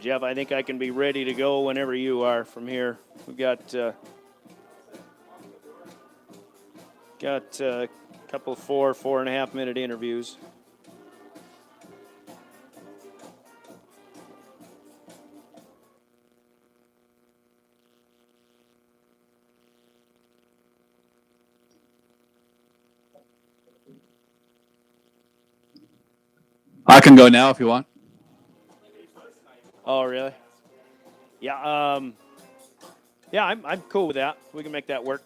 Jeff, I think I can be ready to go whenever you are from here. We've got a couple 4.5 minute interviews. I can go now if you want. Oh, really? Yeah. Yeah, I'm cool with that. We can make that work.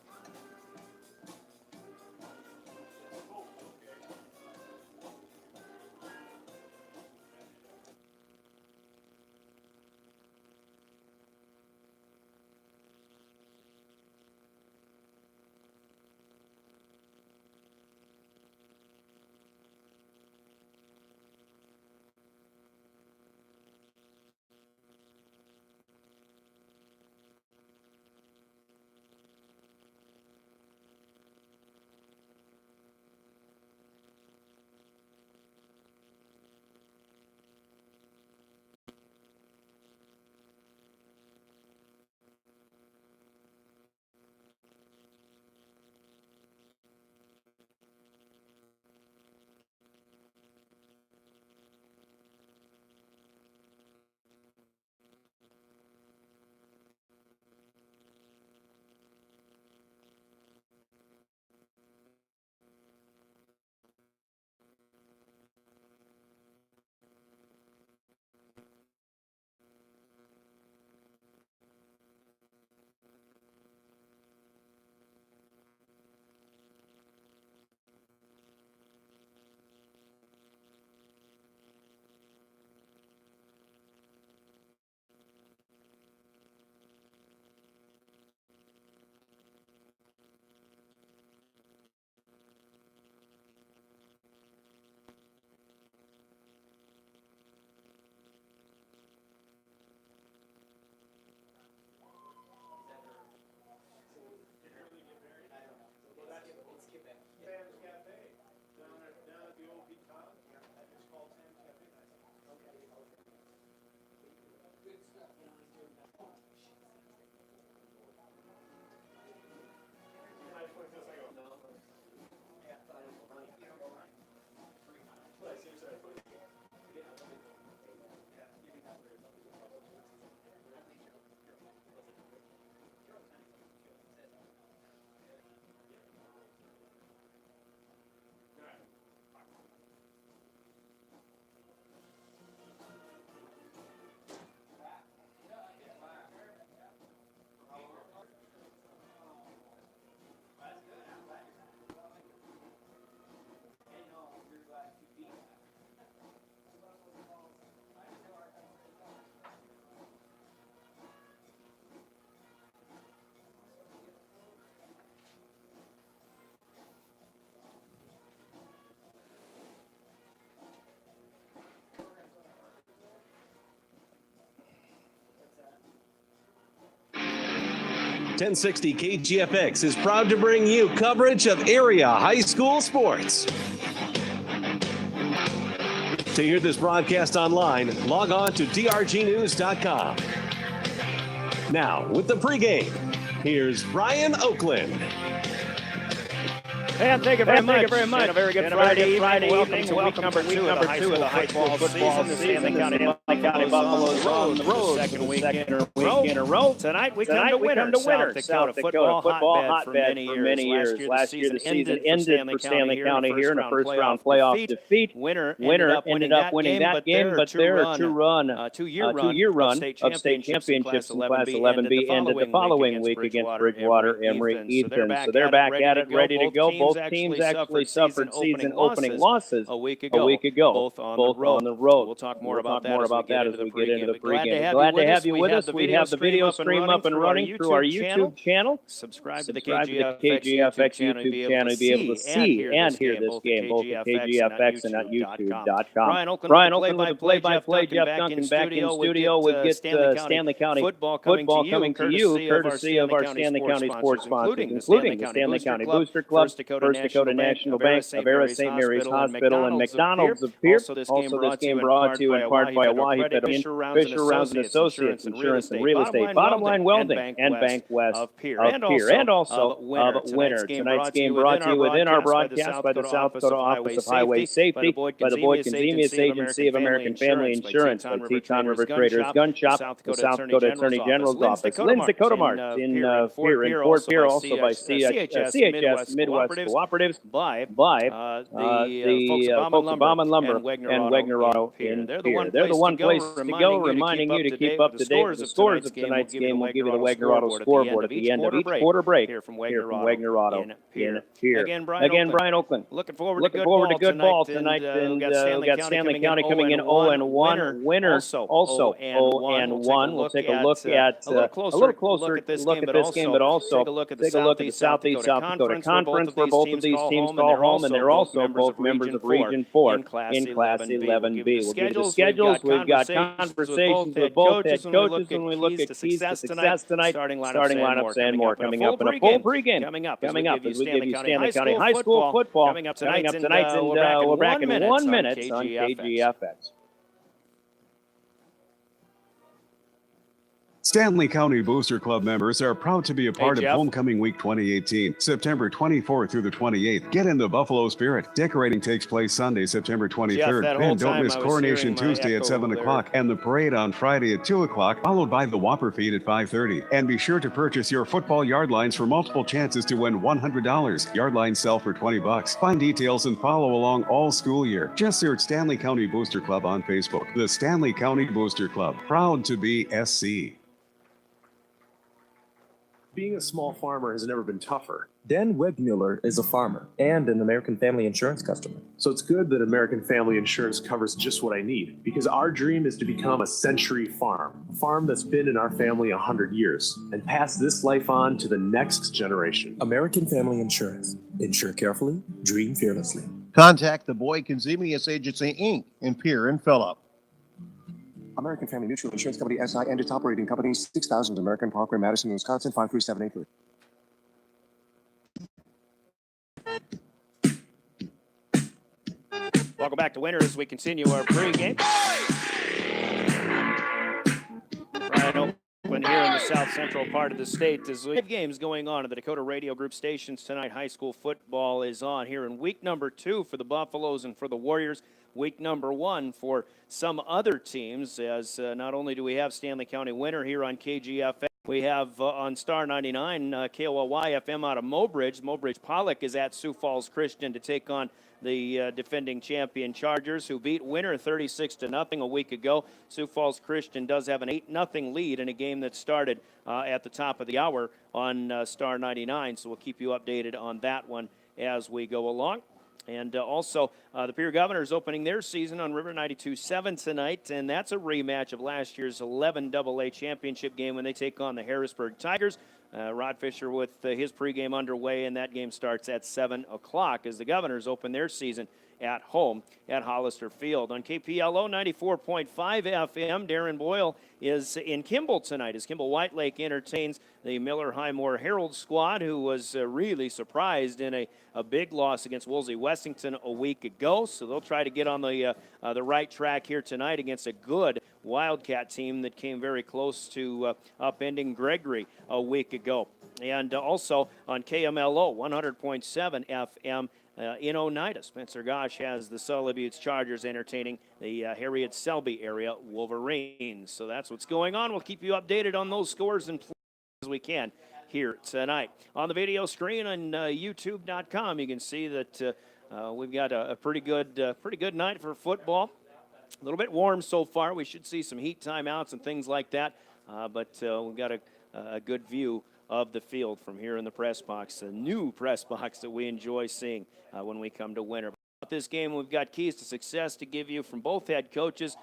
.1060 KGFX is proud to bring you coverage of area high school sports. To hear this broadcast online, log on to drgnews.com. Now, with the pregame, here's Brian Oakland. And thank you very much. And a very good Friday evening. Welcome to week number two of the high school football season. The Stanley Buffaloes on the road second week in a row. Tonight we come to winner. South Dakota football hotbed for many years. Last year the season ended for Stanley County here in a first round playoff defeat. Winner ended up winning that game, but their two-year run of state championships in Class 11B ended the following week against Bridgewater Emory Eastern. So they're back at it, ready to go. Both teams actually suffered season-opening losses a week ago, both on the road. We'll talk more about that as we get into the pregame. Glad to have you with us. We have the video stream up and running through our YouTube channel. Subscribe to the KGFX YouTube channel to be able to see and hear this game, both at KGFX and at YouTube.com. Brian Oakland with the play-by-play. Jeff Duncan back in studio with Stanley County football coming to you, courtesy of our Stanley County sports sponsors, including the Stanley County Booster Club, First Dakota National Bank, Avera St. Mary's Hospital, and McDonald's of Pierce. Also, this game brought to you in part by Wahi Fisher Rounds and Associates, Insurance and Real Estate, Bottom Line Welding, and Bank West of Pierre. And also Winner. Tonight's game brought to you within our broadcast by the South Dakota Office of Highway Safety, by the Boyd Convenience Agency of American Family Insurance, by Teton River Traders Gun Shop, the South Dakota Attorney General's Office, Lynn's Dakota Mart in Pierre, in Fort Pierre, also by CHS Midwest Cooperatives, by the folks of Bauman Lumber and Wagner Auto in Pierre. They're the one place to go, reminding you to keep up to date with the scores of tonight's game. We'll give you the Wagner Auto scoreboard at the end of each quarter break here from Wagner Auto in Pierre. Again, Brian Oakland. Looking forward to good ball tonight. And we've got Stanley County coming in 0-1. Winner also 0-1. We'll take a look at a little closer look at this game, but also take a look at the Southeast South Dakota Conference, where both of these teams call home, and they're also both members of Region 4 in Class 11B. We'll give you the schedules. We've got conversations with both head coaches when we look at keys to success tonight, starting lineups and more. Coming up in a full pregame. Coming up as we give you Stanley County High School football. Coming up tonight, and we're back in 1 minute on KGFX. Stanley County Booster Club members are proud to be a part of Homecoming Week 2018, September 24th through the 28th. Get in the Buffalo spirit. Decorating takes place Sunday, September 23rd. And don't miss Coronation Tuesday at 7 o'clock and the parade on Friday at 2 o'clock, followed by the Whopper Feed at 5:30. And be sure to purchase your football yard lines for multiple chances to win $100. Yard lines sell for $20. Find details and follow along all school year. Just search Stanley County Booster Club on Facebook. The Stanley County Booster Club, proud to be SC. Being a small farmer has never been tougher. Dan Wegmuller is a farmer and an American Family Insurance customer. So it's good that American Family Insurance covers just what I need, because our dream is to become a century farm, a farm that's been in our family 100 years, and pass this life on to the next generation. American Family Insurance. Insure carefully, dream fearlessly. Contact the Boyd Convenience Agency, Inc. in Pierre and Phillip. American Family Mutual Insurance Company, SI, and its operating company, 6000 American Parkway, Madison, Wisconsin, 53783. Welcome back to Winter as we continue our pregame. Brian Oakland here in the south central part of the state. There's 5 games going on at the Dakota Radio Group stations tonight. High school football is on here in week number 2 for the Buffaloes and for the Warriors. Week number 1 for some other teams, as not only do we have Stanley County Winter here on KGFX, we have on Star 99 KOLY FM out of Mobridge. Mobridge Pollock is at Sioux Falls Christian to take on the defending champion Chargers, who beat Winter 36-0 a week ago. Sioux Falls Christian does have an 8-0 lead in a game that started at the top of the hour on Star 99, so we'll keep you updated on that one as we go along. And also, the Pierre Governors opening their season on River 92.7 tonight, and that's a rematch of last year's 11 AA championship game when they take on the Harrisburg Tigers. Rod Fisher with his pregame underway, and that game starts at 7 o'clock as the Governors open their season at home at Hollister Field. On KPLO 94.5 FM, Darren Boyle is in Kimball tonight as Kimball White Lake entertains the Miller Highmore Herald squad, who was really surprised in a big loss against Woolsey Wessington a week ago. So they'll try to get on the right track here tonight against a good Wildcat team that came very close to upending Gregory a week ago. And also on KMLO 100.7 FM, in Oneida, Spencer Gosh has the Sully Buttes Chargers entertaining the Harriet Selby area Wolverines. So that's what's going on. We'll keep you updated on those scores and plays as we can here tonight. On the video screen on YouTube.com, you can see that we've got a pretty good night for football. A little bit warm so far. We should see some heat timeouts and things like that, but we've got a good view of the field from here in the press box, a new press box that we enjoy seeing when we come to Winter. About this game, we've got keys to success to give you from both head coaches.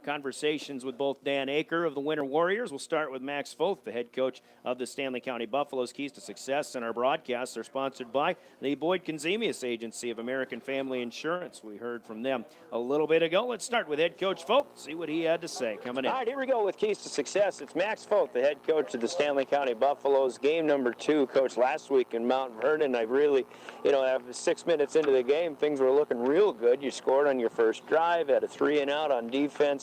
Conversations with both Dan Aker of the Winter Warriors. We'll start with Max Foth, the head coach of the Stanley County Buffaloes. Keys to success in our broadcasts are sponsored by the Boyd Convenience Agency of American Family Insurance. We heard from them a little bit ago. Let's start with head coach Foth, see what he had to say coming in. All right, here we go with keys to success. It's Max Foth, the head coach of the Stanley County Buffaloes. Game number 2, coach, last week in Mount Vernon. I really, after 6 minutes into the game, things were looking real good. You scored on your first drive, had a 3-and-out on defense.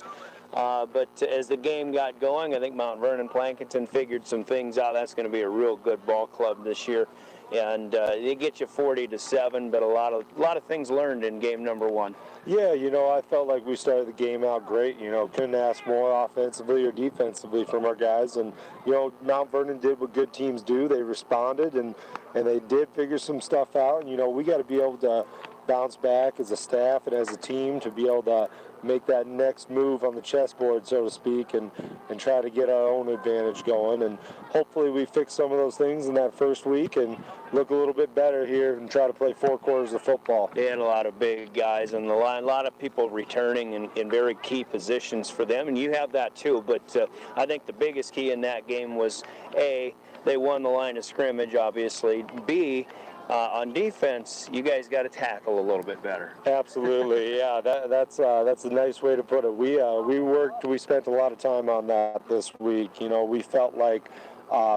But as the game got going, I think Mount Vernon Plankinton figured some things out. That's going to be a real good ball club this year. And they get you 40-7, but a lot of things learned in game number 1. Yeah, I felt like we started the game out great. Couldn't ask more offensively or defensively from our guys. And, Mount Vernon did what good teams do. They responded, and they did figure some stuff out. And, we got to be able to bounce back as a staff and as a team to be able to make that next move on the chessboard, so to speak, and try to get our own advantage going. And hopefully we fix some of those things in that first week and look a little bit better here and try to play 4 quarters of football. They had a lot of big guys on the line, a lot of people returning in very key positions for them, and you have that too. But I think the biggest key in that game was, A, they won the line of scrimmage, obviously. B, on defense, you guys got to tackle a little bit better. Absolutely, yeah. That's a nice way to put it. We spent a lot of time on that this week. We felt like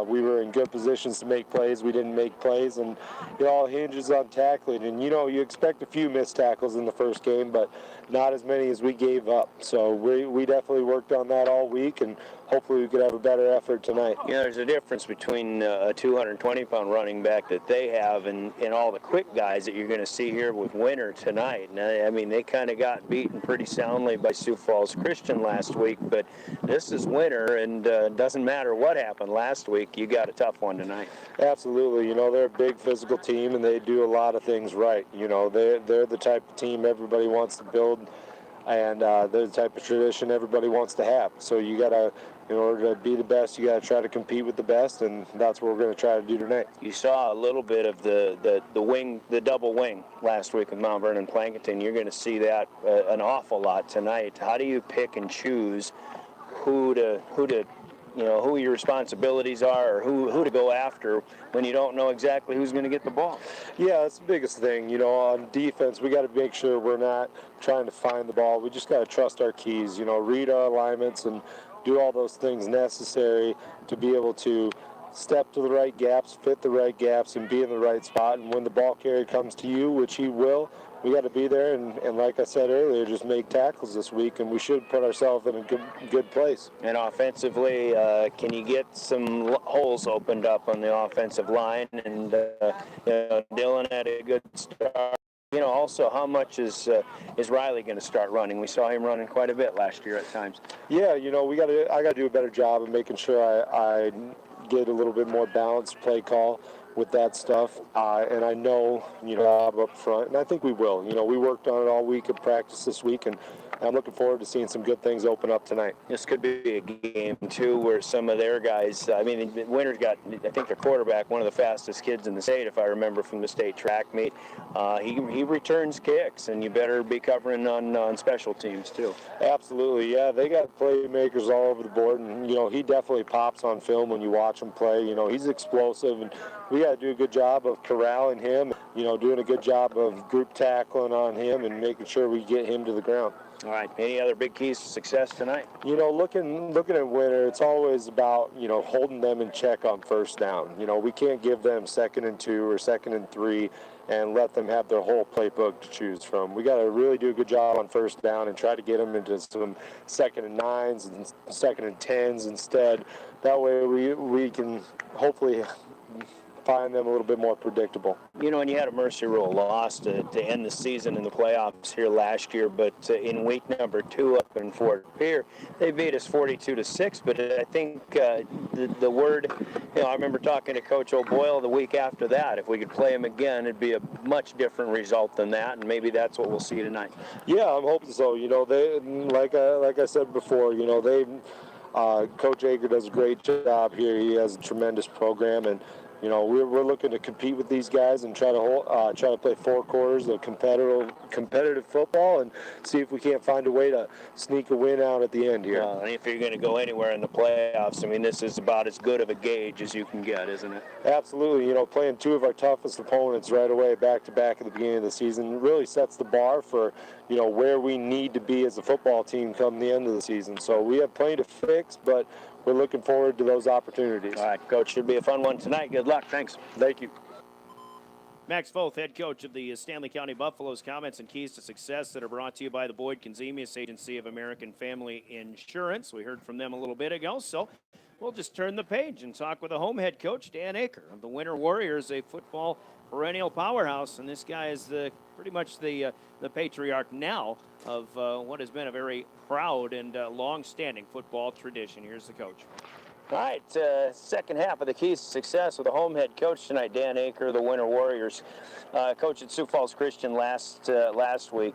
we were in good positions to make plays. We didn't make plays, and it all hinges on tackling. And you expect a few missed tackles in the first game, but not as many as we gave up. So we definitely worked on that all week, and hopefully we could have a better effort tonight. There's a difference between a 220-pound running back that they have and all the quick guys that you're going to see here with Winter tonight. And I mean, they kind of got beaten pretty soundly by Sioux Falls Christian last week, but this is Winter, and it doesn't matter what happened last week. You got a tough one tonight. Absolutely. They're a big physical team, and they do a lot of things right. They're the type of team everybody wants to build, and they're the type of tradition everybody wants to have. So you got to, in order to be the best, you got to try to compete with the best, and that's what we're going to try to do tonight. You saw a little bit of the wing, the double wing last week with Mount Vernon Plankinton. You're going to see that an awful lot tonight. How do you pick and choose who your responsibilities are, or who to go after when you don't know exactly who's going to get the ball? Yeah, that's the biggest thing. On defense, we got to make sure we're not trying to find the ball. We just got to trust our keys, read our alignments and do all those things necessary to be able to step to the right gaps, fit the right gaps, and be in the right spot. And when the ball carrier comes to you, which he will, we got to be there, and like I said earlier, just make tackles this week, and we should put ourselves in a good place. And offensively, can you get some holes opened up on the offensive line? And Dylan had a good start. Also, how much is Riley going to start running? We saw him running quite a bit last year at times. Yeah, I got to do a better job of making sure I get a little bit more balanced play call with that stuff, and I know, up front, and I think we will. We worked on it all week at practice this week, and I'm looking forward to seeing some good things open up tonight. This could be a game, too, where some of their guys, Winter's got, I think, their quarterback, one of the fastest kids in the state, if I remember from the state track meet. He returns kicks, and you better be covering on special teams, too. Absolutely, yeah. They got playmakers all over the board, and, he definitely pops on film when you watch him play. He's explosive, and we got to do a good job of corralling him, doing a good job of group tackling on him and making sure we get him to the ground. All right. Any other big keys to success tonight? Looking at Winter, it's always about, holding them in check on first down. We can't give them 2nd and 2 or 2nd and 3 and let them have their whole playbook to choose from. We got to really do a good job on first down and try to get them into some 2nd and 9s and 2nd and 10s instead. That way we can hopefully find them a little bit more predictable. And you had a Mercy Rule loss to end the season in the playoffs here last year, but in week number 2 up in Fort Pierre, they beat us 42-6. But I think the word, I remember talking to Coach O'Boyle the week after that. If we could play them again, it'd be a much different result than that, and maybe that's what we'll see tonight. Yeah, I'm hoping so. They, like I said before, they Coach Ager does a great job here. He has a tremendous program, and we're looking to compete with these guys and try to play 4 quarters of competitive football and see if we can't find a way to sneak a win out at the end here. And if you're going to go anywhere in the playoffs, this is about as good of a gauge as you can get, isn't it? Absolutely. Playing 2 of our toughest opponents right away, back-to-back at the beginning of the season, really sets the bar for, where we need to be as a football team come the end of the season. So we have plenty to fix, but we're looking forward to those opportunities. All right, Coach, should be a fun one tonight. Good luck. Thanks. Thank you. Max Foth, head coach of the Stanley County Buffaloes, comments and keys to success that are brought to you by the Boyd Consemius Agency of American Family Insurance. We heard from them a little bit ago, so we'll just turn the page and talk with the home head coach, Dan Aker of the Winter Warriors, a football perennial powerhouse. And this guy is pretty much the patriarch now of what has been a very proud and long-standing football tradition. Here's the coach. All right, second half of the keys to success with the home head coach tonight, Dan Aker, the Winter Warriors. Coach at Sioux Falls Christian last week.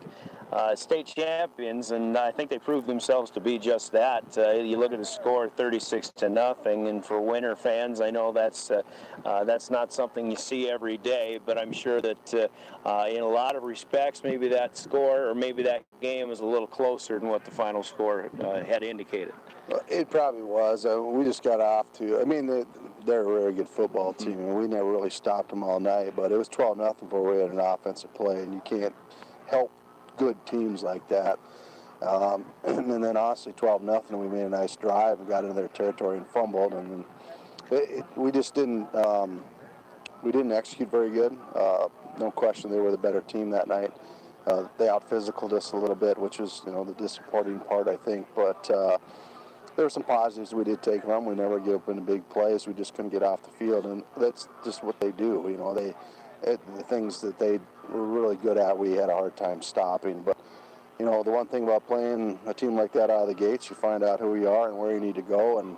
State champions, and I think they proved themselves to be just that. You look at the score, 36-0, and for Winter fans, I know that's not something you see every day, but I'm sure that in a lot of respects, maybe that score or maybe that game is a little closer than what the final score had indicated. It probably was. We just got off to, I mean, they're a very good football team, and we never really stopped them all night, but it was 12-0 before we had an offensive play, and you can't help good teams like that. And then honestly, 12-0, we made a nice drive and got into their territory and fumbled, and we just didn't execute very good. No question they were the better team that night. They out-physicaled us a little bit, which was, the disappointing part, I think, but there were some positives we did take from them. We never give up in the big plays. We just couldn't get off the field, and that's just what they do. The things that they were really good at, we had a hard time stopping. But, the one thing about playing a team like that out of the gates, you find out who you are and where you need to go, and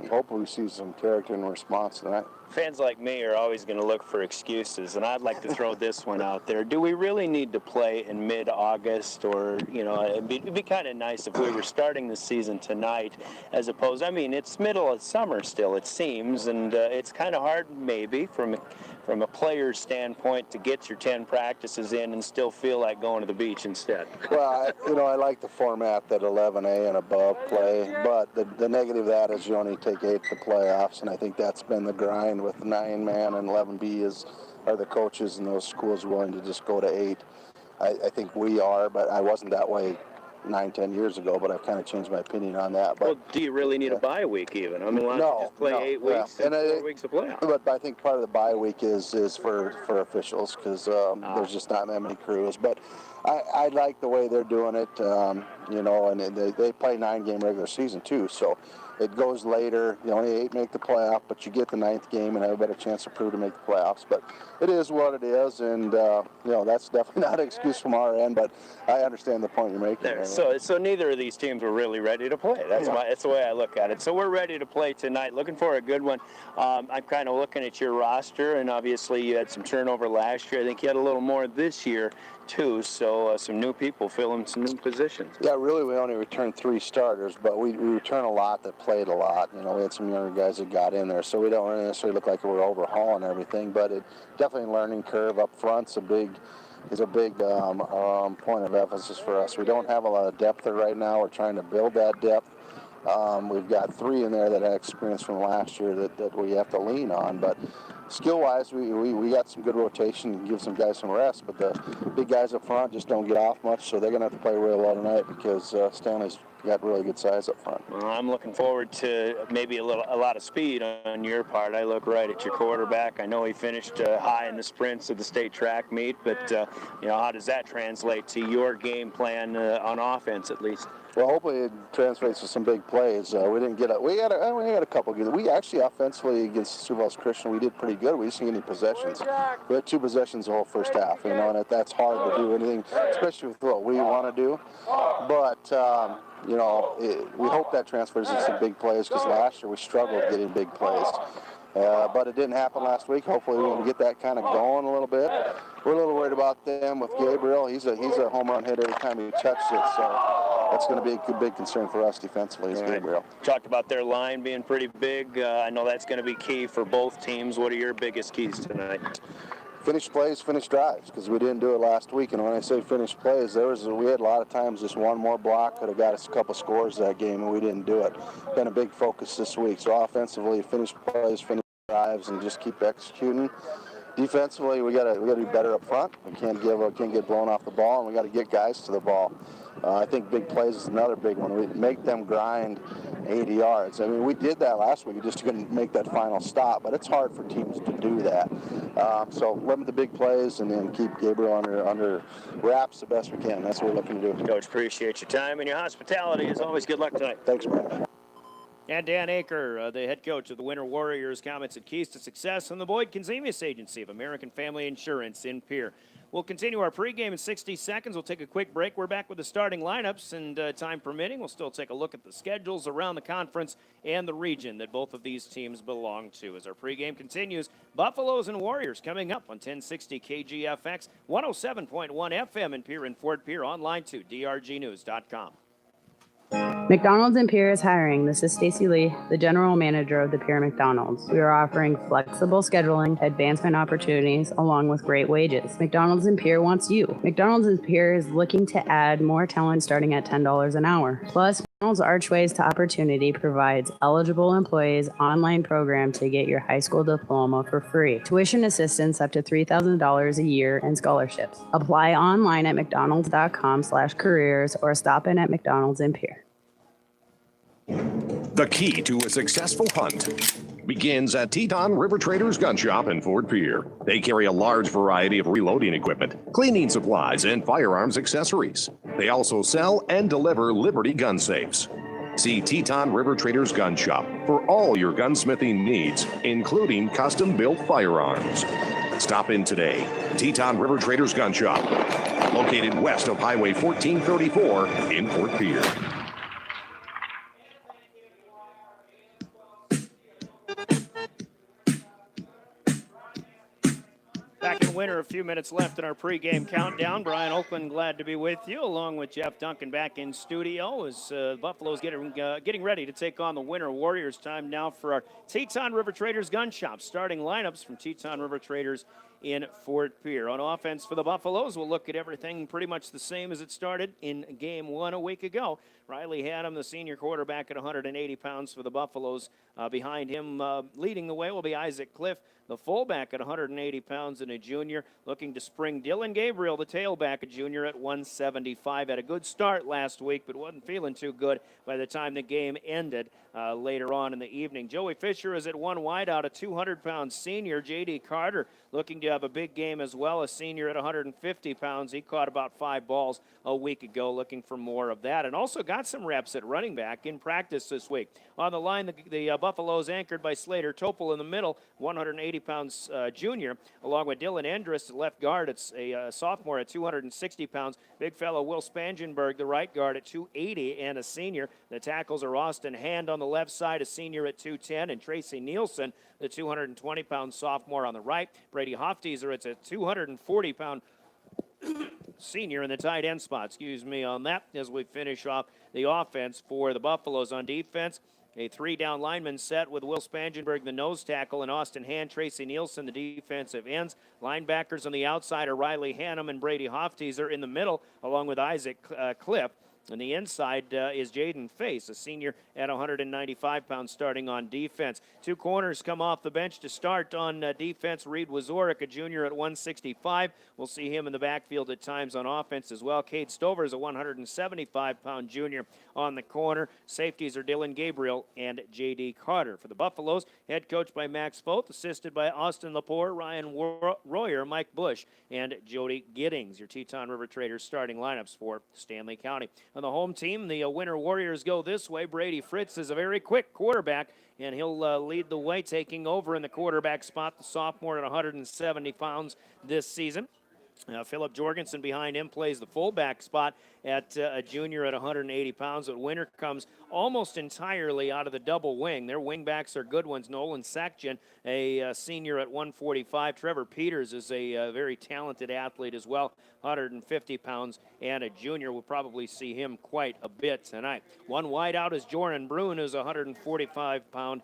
hopefully we see some character and response tonight. Fans like me are always going to look for excuses, and I'd like to throw this one out there. Do we really need to play in mid-August, or, it'd be kind of nice if we were starting the season tonight as opposed, it's middle of summer still, it seems, and it's kind of hard maybe from a player's standpoint to get your 10 practices in and still feel like going to the beach instead. Well, I like the format that 11A and above play, but the negative of that is you only take 8 to the playoffs, and I think that's been the grind with 9-man and 11B are the coaches in those schools willing to just go to 8. I think we are, but I wasn't that way 9-10 years ago, but I've kind of changed my opinion on that. But, well, do you really need a bye week even? Why don't you just play 8 weeks and 4 weeks of playoffs? But I think part of the bye week is for officials because there's just not that many crews. But I like the way they're doing it, and they play 9-game regular season too, so it goes later. Only 8 make the playoff, but you get the 9th game and have a better chance of prove to make the playoffs. But it is what it is, and that's definitely not an excuse from our end. But I understand the point you're making. There. So neither of these teams were really ready to play. That's the way I look at it. So we're ready to play tonight. Looking for a good one. I'm kind of looking at your roster, and obviously you had some turnover last year. I think you had a little more this year too. So some new people filling some new positions. Yeah, really, we only returned 3 starters, but we return a lot that played a lot. We had some younger guys that got in there, so we don't really necessarily look like we're overhauling everything, but it definitely a learning curve up front. It's a big point of emphasis for us. We don't have a lot of depth there right now. We're trying to build that depth. We've got 3 in there that had experience from last year that we have to lean on, but skill-wise, we got some good rotation and give some guys some rest, but the big guys up front just don't get off much, so they're going to have to play real well tonight because Stanley's got really good size up front. Well, I'm looking forward to maybe a lot of speed on your part. I look right at your quarterback. I know he finished high in the sprints of the state track meet, but how does that translate to your game plan on offense at least? Well, hopefully it translates to some big plays. We had a couple good. We actually offensively against Sioux Falls Christian, we did pretty good. We just didn't get any possessions. We had 2 possessions the whole first half, and that's hard to do anything, especially with what we want to do. But we hope that transfers into some big plays because last year we struggled getting big plays. But it didn't happen last week. Hopefully we can get that kind of going a little bit. We're a little worried about them with Gabriel. He's a home run hit every time he touches it, so that's going to be a big concern for us defensively is Gabriel. Talked about their line being pretty big. I know that's going to be key for both teams. What are your biggest keys tonight? Finish plays, finish drives, because we didn't do it last week. And when I say finish plays, we had a lot of times just one more block could have got us a couple scores that game, and we didn't do it. Been a big focus this week. So offensively, finish plays, finish drives, and just keep executing. Defensively, we got to be better up front. We can't get blown off the ball, and we got to get guys to the ball. I think big plays is another big one. We make them grind 80 yards. I mean, we did that last week. We just couldn't make that final stop, but it's hard for teams to do that. So limit the big plays and then keep Gabriel under wraps the best we can. That's what we're looking to do. Coach, appreciate your time and your hospitality. As always, good luck tonight. Thanks, man. And Dan Aker, the head coach of the Winter Warriors, comments at keys to success on the Boyd Consemius Agency of American Family Insurance in Pierre. We'll continue our pregame in 60 seconds. We'll take a quick break. We're back with the starting lineups, and time permitting, we'll still take a look at the schedules around the conference and the region that both of these teams belong to. As our pregame continues, Buffaloes and Warriors coming up on 1060 KGFX, 107.1 FM in Pierre and Fort Pierre, online to drgnews.com. McDonald's in Pierre is hiring. This is Stacy Lee, the general manager of the Pierre McDonald's. We are offering flexible scheduling, advancement opportunities, along with great wages. McDonald's in Pierre wants you. McDonald's in Pierre is looking to add more talent starting at $10 an hour. Plus, McDonald's Archways to Opportunity provides eligible employees online program to get your high school diploma for free. Tuition assistance up to $3,000 a year and scholarships. Apply online at mcdonalds.com/careers or stop in at McDonald's in Pierre. The key to a successful hunt begins at Teton River Traders Gun Shop in Fort Pierre. They carry a large variety of reloading equipment, cleaning supplies, and firearms accessories. They also sell and deliver Liberty gun safes. See Teton River Traders Gun Shop for all your gunsmithing needs, including custom-built firearms. Stop in today. Teton River Traders Gun Shop, located west of Highway 1434 in Fort Pierre. Back in winter, a few minutes left in our pregame countdown. Brian Oakland, glad to be with you, along with Jeff Duncan back in studio as Buffalo's getting ready to take on the Winter Warriors. Time now for our Teton River Traders Gun Shop. Starting lineups from Teton River Traders in Fort Pierre. On offense for the Buffaloes, we'll look at everything pretty much the same as it started in Game 1 a week ago. Riley Haddam, the senior quarterback, at 180 pounds for the Buffaloes. Behind him, leading the way, will be Isaac Cliff, the fullback, at 180 pounds and a junior. Looking to spring Dylan Gabriel, the tailback, a junior, at 175. Had a good start last week, but wasn't feeling too good by the time the game ended later on in the evening. Joey Fisher is at one wideout, a 200-pound senior. J.D. Carter looking to have a big game as well, a senior at 150 pounds. He caught about 5 balls a week ago, looking for more of that, and also got some reps at running back in practice this week. On the line, the Buffaloes anchored by Slater Topol in the middle, 180 pounds junior, along with Dylan Endress, left guard. It's a sophomore at 260 pounds. Big fellow Will Spangenberg, the right guard, at 280 and a senior. The tackles are Austin Hand on the left side, a senior at 210, and Tracy Nielsen, the 220-pound sophomore on the right. Brady Hoftieser, it's a 240-pound senior in the tight end spot, on that, as we finish off the offense for the Buffaloes. On defense, a 3-down lineman set with Will Spangenberg, the nose tackle, and Austin Hand, Tracy Nielsen, the defensive ends. Linebackers on the outside are Riley Hannum and Brady Hoftieser. In the middle, along with Isaac Cliff. On the inside is Jaden Face, a senior at 195 pounds, starting on defense. 2 corners come off the bench to start on defense. Reed Wazorek, a junior at 165. We'll see him in the backfield at times on offense as well. Cade Stover is a 175-pound junior on the corner. Safeties are Dylan Gabriel and J.D. Carter. For the Buffaloes, head coached by Max Foth, assisted by Austin Lepore, Ryan Royer, Mike Bush, and Jody Giddings. Your Teton River Traders starting lineups for Stanley County. On the home team, the Winter Warriors go this way. Brady Fritz is a very quick quarterback, and he'll lead the way, taking over in the quarterback spot, the sophomore at 170 pounds this season. Philip Jorgensen behind him plays the fullback spot at a junior at 180 pounds. But Winter comes almost entirely out of the double wing. Their wingbacks are good ones. Nolan Sakjan, a senior at 145. Trevor Peters is a very talented athlete as well, 150 pounds, and a junior. We'll probably see him quite a bit tonight. One wideout is Jordan Bruin, who's a 145-pound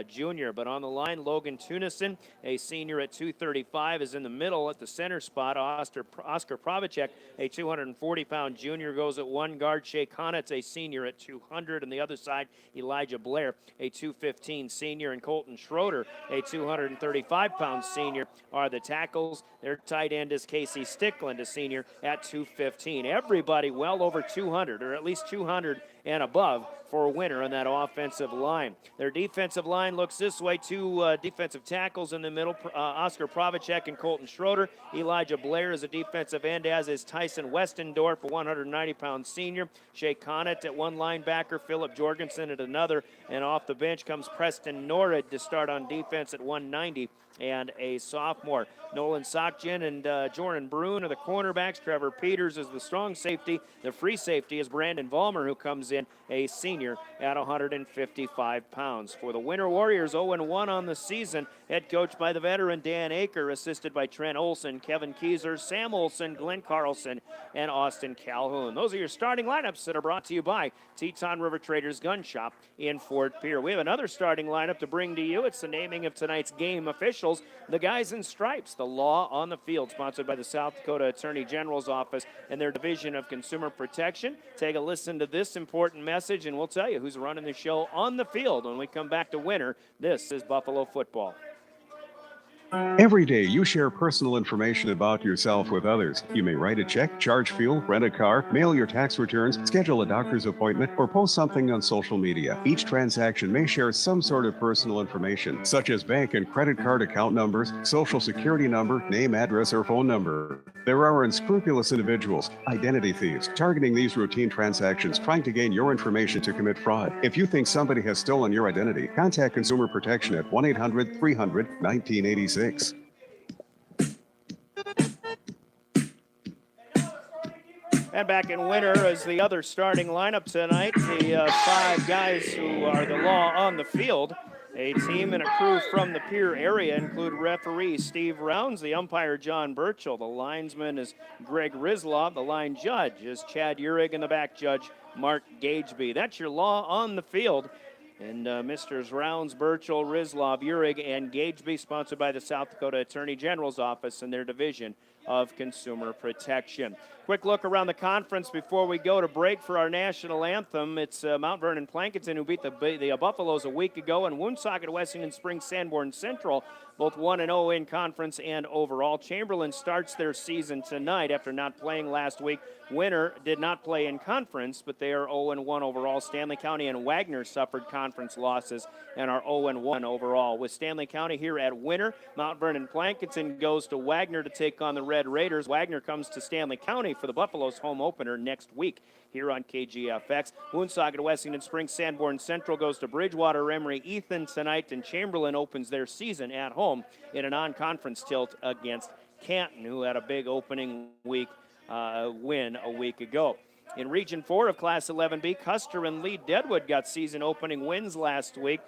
junior. But on the line, Logan Tunison, a senior at 235, is in the middle at the center spot. Oscar Provacek, a 240-pound junior, goes at one guard. Shea Connett, a senior at 200. On the other side, Elijah Blair, a 215 senior, and Colton Schroeder, a 235-pound senior, are the tackles. Their tight end is Casey Stickland, a senior, at 215. Everybody well over 200, or at least 200 and above for a winner on that offensive line. Their defensive line looks this way. Two defensive tackles in the middle, Oscar Provacek and Colton Schroeder. Elijah Blair is a defensive end, as is Tyson Westendorf, a 190-pound senior. Shea Connett at one linebacker, Philip Jorgensen at another, and off the bench comes Preston Norrid to start on defense at 190. And a sophomore. Nolan Sokjian and Jordan Bruin are the cornerbacks. Trevor Peters is the strong safety. The free safety is Brandon Vollmer, who comes in a senior at 155 pounds. For the Winter Warriors, 0-1 on the season, head coached by the veteran Dan Aker, assisted by Trent Olson, Kevin Kieser, Sam Olson, Glenn Carlson, and Austin Calhoun. Those are your starting lineups that are brought to you by Teton River Traders Gun Shop in Fort Pierre. We have another starting lineup to bring to you. It's the naming of tonight's game officials, the Guys in Stripes, the law on the field, sponsored by the South Dakota Attorney General's Office and their Division of Consumer Protection. Take a listen to this important message, and we'll tell you who's running the show on the field when we come back to Winter. This is Buffalo football. Every day, you share personal information about yourself with others. You may write a check, charge fuel, rent a car, mail your tax returns, schedule a doctor's appointment, or post something on social media. Each transaction may share some sort of personal information, such as bank and credit card account numbers, social security number, name, address, or phone number. There are unscrupulous individuals, identity thieves, targeting these routine transactions, trying to gain your information to commit fraud. If you think somebody has stolen your identity, contact Consumer Protection at 1-800-300-1986. And back in Winter is the other starting lineup tonight. The five guys who are the law on the field. A team and a crew from the Pierre area include referee Steve Rounds, the umpire John Burchell, the linesman is Greg Rizlov, the line judge is Chad Urig, and the back judge Mark Gageby. That's your law on the field. And Mr. Rounds, Burchell, Rizlov, Urig, and Gageby, sponsored by the South Dakota Attorney General's Office and their Division of Consumer Protection. Quick look around the conference before we go to break for our national anthem. It's Mount Vernon Plankinton who beat the Buffaloes a week ago, and Woonsocket, Wessington Springs, Sanborn Central, both 1-0 in conference and overall. Chamberlain starts their season tonight after not playing last week. Winter did not play in conference, but they are 0-1 overall. Stanley County and Wagner suffered conference losses and are 0-1 overall. With Stanley County here at Winter, Mount Vernon Plankinton goes to Wagner to take on the Red Raiders. Wagner comes to Stanley County for the Buffaloes home opener next week here on KGFX. Woonsocket, Wessington Springs, Sanborn Central goes to Bridgewater Emery Ethan tonight, and Chamberlain opens their season at home in a non-conference tilt against Canton, who had a big opening week win a week ago. In Region 4 of Class 11B, Custer and Lee Deadwood got season opening wins last week.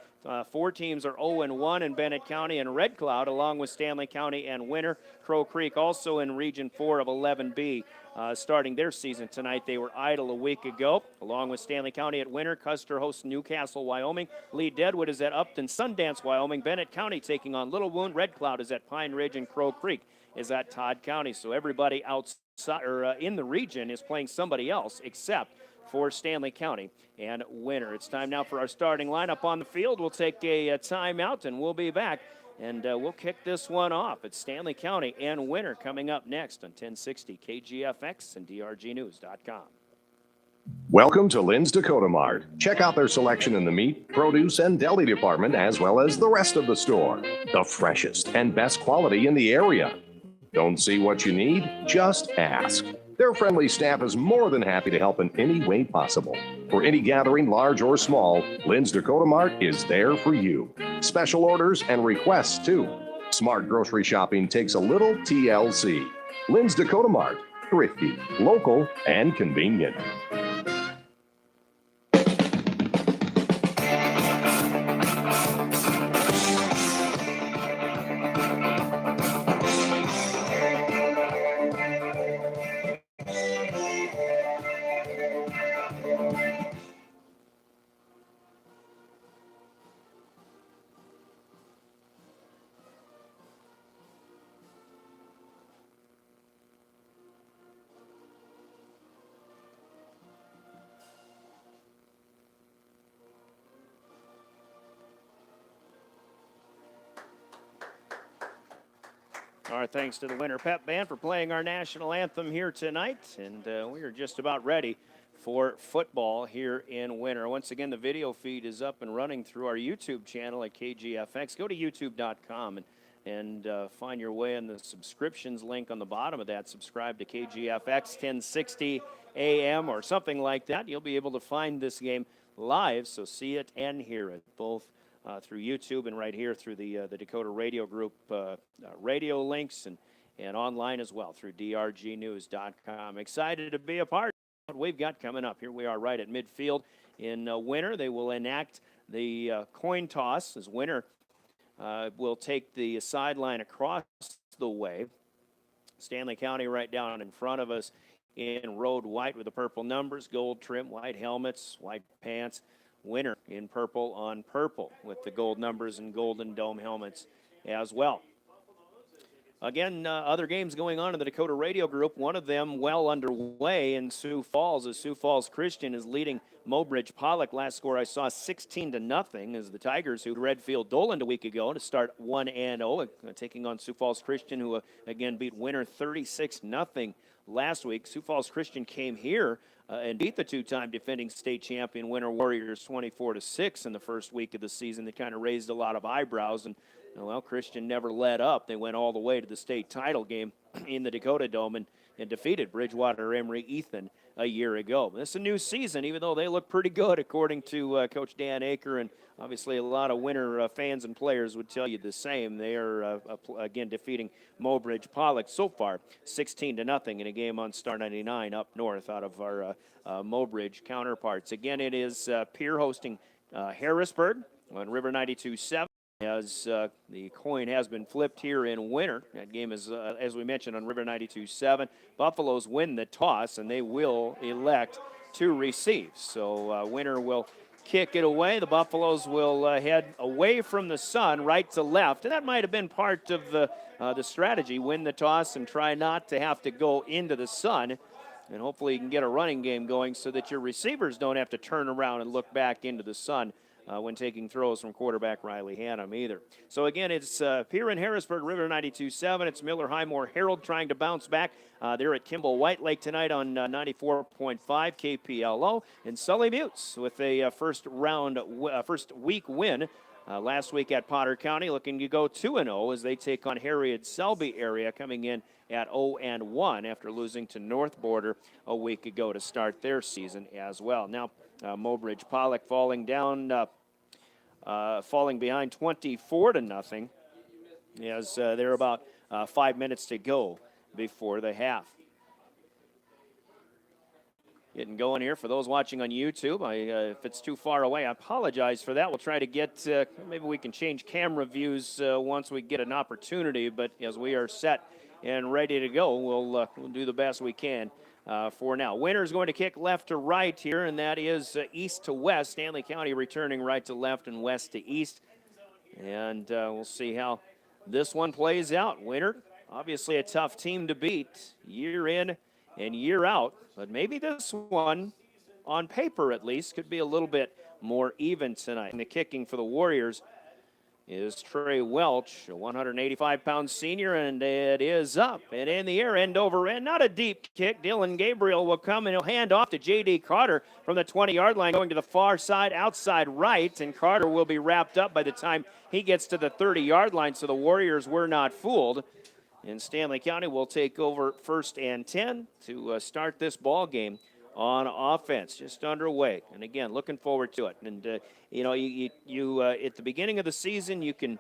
Four teams are 0-1 in Bennett County and Red Cloud, along with Stanley County and Winter. Crow Creek also in Region 4 of 11B, starting their season tonight. They were idle a week ago. Along with Stanley County at Winter, Custer hosts Newcastle, Wyoming. Lee Deadwood is at Upton Sundance, Wyoming. Bennett County taking on Little Wound. Red Cloud is at Pine Ridge, and Crow Creek is at Todd County. So everybody outside or in the region is playing somebody else except for Stanley County and Winter. It's time now for our starting lineup on the field. We'll take a timeout and we'll be back, and we'll kick this one off. It's Stanley County and Winter coming up next on 1060 KGFX and DRGnews.com. Welcome to Lynn's Dakota Mart. Check out their selection in the meat, produce, and deli department, as well as the rest of the store. The freshest and best quality in the area. Don't see what you need? Just ask. Their friendly staff is more than happy to help in any way possible. For any gathering, large or small, Lynn's Dakota Mart is there for you. Special orders and requests, too. Smart grocery shopping takes a little TLC. Lynn's Dakota Mart. Thrifty, local, and convenient. Our thanks to the Winter Pep Band for playing our national anthem here tonight. And we are just about ready for football here in Winter. Once again, the video feed is up and running through our YouTube channel at KGFX. Go to youtube.com and find your way in the subscriptions link on the bottom of that. Subscribe to KGFX 1060 AM or something like that. You'll be able to find this game live, so see it and hear it, both through YouTube and right here through the Dakota Radio Group radio links and online as well through drgnews.com. Excited to be a part of what we've got coming up. Here we are right at midfield in Winter. They will enact the coin toss as Winter will take the sideline across the way. Stanley County right down in front of us in road white with the purple numbers, gold trim, white helmets, white pants. Winter in purple on purple with the gold numbers and golden dome helmets as well. Again, other games going on in the Dakota Radio Group. One of them well underway in Sioux Falls as Sioux Falls Christian is leading Mobridge Pollock. Last score I saw 16-0 as the Tigers, who Redfield Doland a week ago to start 1-0, taking on Sioux Falls Christian, who again beat Winter 36-0 last week. Sioux Falls Christian came here and beat the two-time defending state champion Winter Warriors 24-6 in the first week of the season. That kind of raised a lot of eyebrows, and well, Christian never let up. They went all the way to the state title game in the Dakota Dome and defeated Bridgewater Emory Ethan a year ago. This is a new season, even though they look pretty good, according to Coach Dan Aker, and obviously a lot of Winter fans and players would tell you the same. They are, again, defeating Mobridge Pollock so far 16-0 in a game on Star 99 up north out of our Mobridge counterparts. Again, it is Pierre hosting Harrisburg on River 92.7. As the coin has been flipped here in Winter. That game is, as we mentioned, on River 92.7. Buffaloes win the toss, and they will elect to receive. So Winter will kick it away. The Buffaloes will head away from the sun, right to left. And that might have been part of the strategy. Win the toss and try not to have to go into the sun. And hopefully you can get a running game going so that your receivers don't have to turn around and look back into the sun when taking throws from quarterback Riley Hannum either. So again, it's Pierre and Harrisburg, River 92.7. It's Miller Highmore Herald trying to bounce back. They're at Kimball White Lake tonight on 94.5 KPLO. And Sully Buttes with a first week win last week at Potter County, looking to go 2-0 as they take on Harriet Selby area, coming in at 0-1 after losing to North Border a week ago to start their season as well. Now, Mobridge Pollock falling behind 24-0 as there are about 5 minutes to go before the half. Getting going here for those watching on YouTube. If it's too far away, I apologize for that. We'll try to get, maybe we can change camera views once we get an opportunity, but as we are set and ready to go, we'll do the best we can for now. Winter's going to kick left to right here, and that is east to west. Stanley County returning right to left and west to east. And we'll see how this one plays out. Winter, obviously a tough team to beat year in and year out, but maybe this one, on paper at least, could be a little bit more even tonight. And the kicking for the Warriors is Trey Welch, a 185-pound senior, and it is up and in the air, end over end. Not a deep kick. Dylan Gabriel will come, and he'll hand off to J.D. Carter from the 20-yard line, going to the far side, outside right, and Carter will be wrapped up by the time he gets to the 30-yard line, so the Warriors were not fooled. And Stanley County will take over 1st and 10 to start this ball game on offense, just underway. And again, looking forward to it. And you at the beginning of the season, you can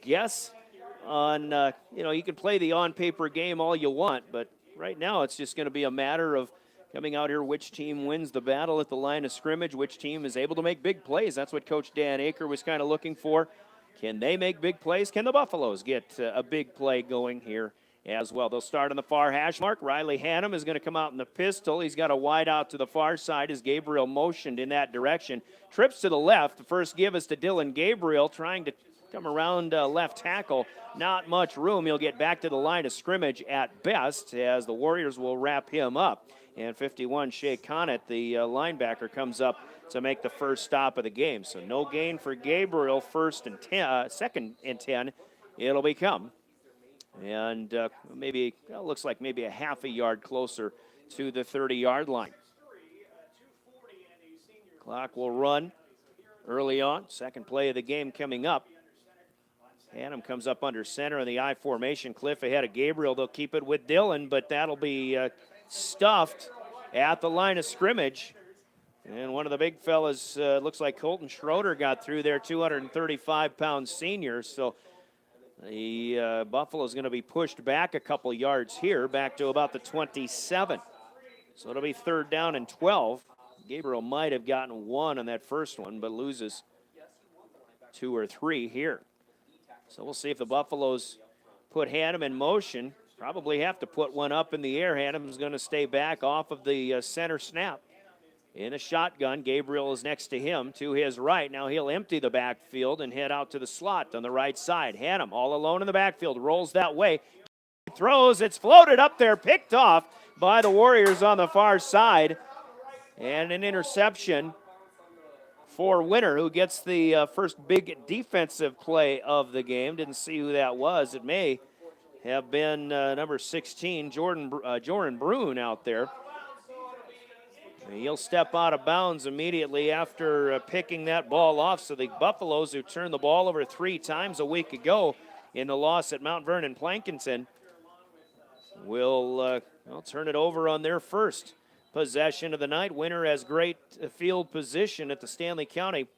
guess on you can play the on-paper game all you want, but right now it's just going to be a matter of coming out here, which team wins the battle at the line of scrimmage, which team is able to make big plays. That's what Coach Dan Aker was kind of looking for. Can they make big plays? Can the Buffaloes get a big play going here as well? They'll start on the far hash mark. Riley Hannum is going to come out in the pistol. He's got a wide out to the far side as Gabriel motioned in that direction. Trips to the left. The first give is to Dylan Gabriel, trying to come around left tackle. Not much room. He'll get back to the line of scrimmage at best as the Warriors will wrap him up. And 51, Shea Connett, the linebacker, comes up to make the first stop of the game. So no gain for Gabriel, 2nd and 10 it'll become. And maybe, well, looks like maybe a half a yard closer to the 30-yard line. Clock will run early on. Second play of the game coming up. Hannum comes up under center in the I formation. Cliff ahead of Gabriel. They'll keep it with Dillon, but that'll be stuffed at the line of scrimmage. And one of the big fellas, looks like Colton Schroeder got through there, 235-pound senior. So the Buffalo's going to be pushed back a couple yards here, back to about the 27. So it'll be 3rd down and 12. Gabriel might have gotten 1 on that first one, but loses 2 or 3 here. So we'll see if the Buffaloes put Hannum in motion. Probably have to put one up in the air. Hannum's going to stay back off of the center snap. In a shotgun, Gabriel is next to him to his right. Now he'll empty the backfield and head out to the slot on the right side. Hannum all alone in the backfield, rolls that way. Throws, it's floated up there, picked off by the Warriors on the far side. And an interception for Winter, who gets the first big defensive play of the game. Didn't see who that was. It may have been number 16, Joran Bruin out there. He'll step out of bounds immediately after picking that ball off. So the Buffaloes, who turned the ball over 3 times a week ago in the loss at Mount Vernon Plankinton, will turn it over on their first possession of the night. Winter has great field position at the Stanley County.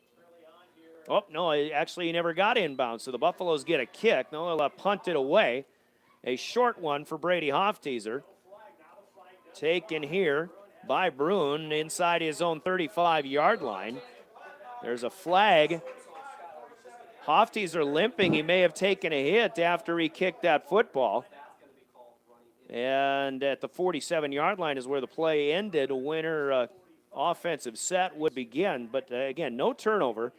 Oh, no, actually he never got inbound, so the Buffaloes get a kick. No, they'll punt it away. A short one for Brady Hofteaser. Taken here by Bruin inside his own 35-yard line. There's a flag. Hofteaser limping. He may have taken a hit after he kicked that football. And at the 47-yard line is where the play ended. A Winter offensive set would begin. But again, no turnover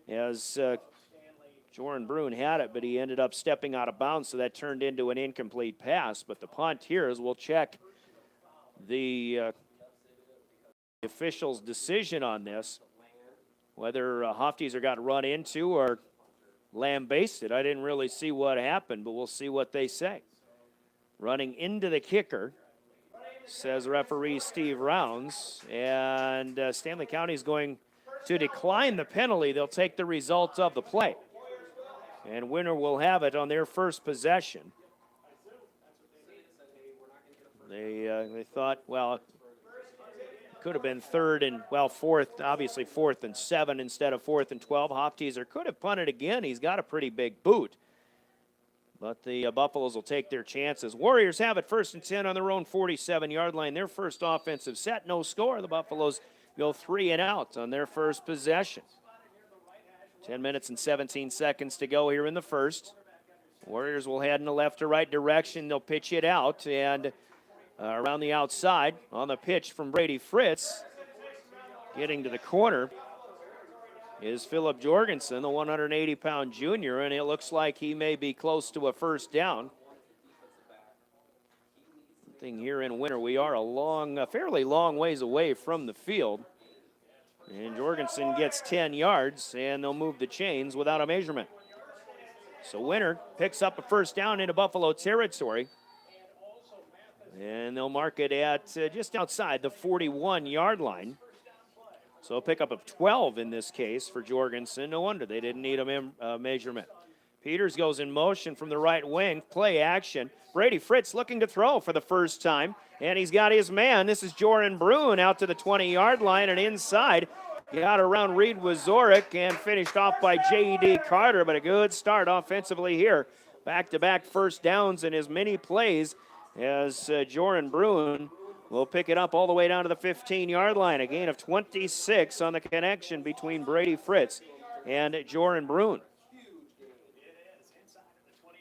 as Joran Bruin had it, but he ended up stepping out of bounds, so that turned into an incomplete pass. But the punt here is we'll check the official's decision on this, whether Hofteaser got run into or lambasted. I didn't really see what happened, but we'll see what they say. Running into the kicker, says referee Steve Rounds, and Stanley County is going to decline the penalty. They'll take the result of the play, and Winter will have it on their first possession. They thought, well, it could have been 4th and 7 instead of 4th and 12. Hofteaser could have punted again. He's got a pretty big boot. But the Buffaloes will take their chances. Warriors have it 1st and 10 on their own 47-yard line. Their first offensive set, no score. The Buffaloes go 3 and out on their first possession. 10 minutes and 17 seconds to go here in the first. Warriors will head in the left to right direction. They'll pitch it out, and around the outside on the pitch from Brady Fritz. Getting to the corner is Philip Jorgensen, the 180-pound junior, and it looks like he may be close to a first down. Thing here in Winter, we are a fairly long ways away from the field. And Jorgensen gets 10 yards, and they'll move the chains without a measurement. So Winter picks up a first down into Buffalo territory. And they'll mark it at just outside the 41-yard line. So a pickup of 12 in this case for Jorgensen. No wonder they didn't need a measurement. Peters goes in motion from the right wing. Play action. Brady Fritz looking to throw for the first time. And he's got his man. This is Joran Bruin out to the 20-yard line and inside. Got around Reed Wazorek and finished off by J.D. Carter. But a good start offensively here. Back-to-back first downs in as many plays as Joran Bruin will pick it up all the way down to the 15-yard line. A gain of 26 on the connection between Brady Fritz and Joran Bruin.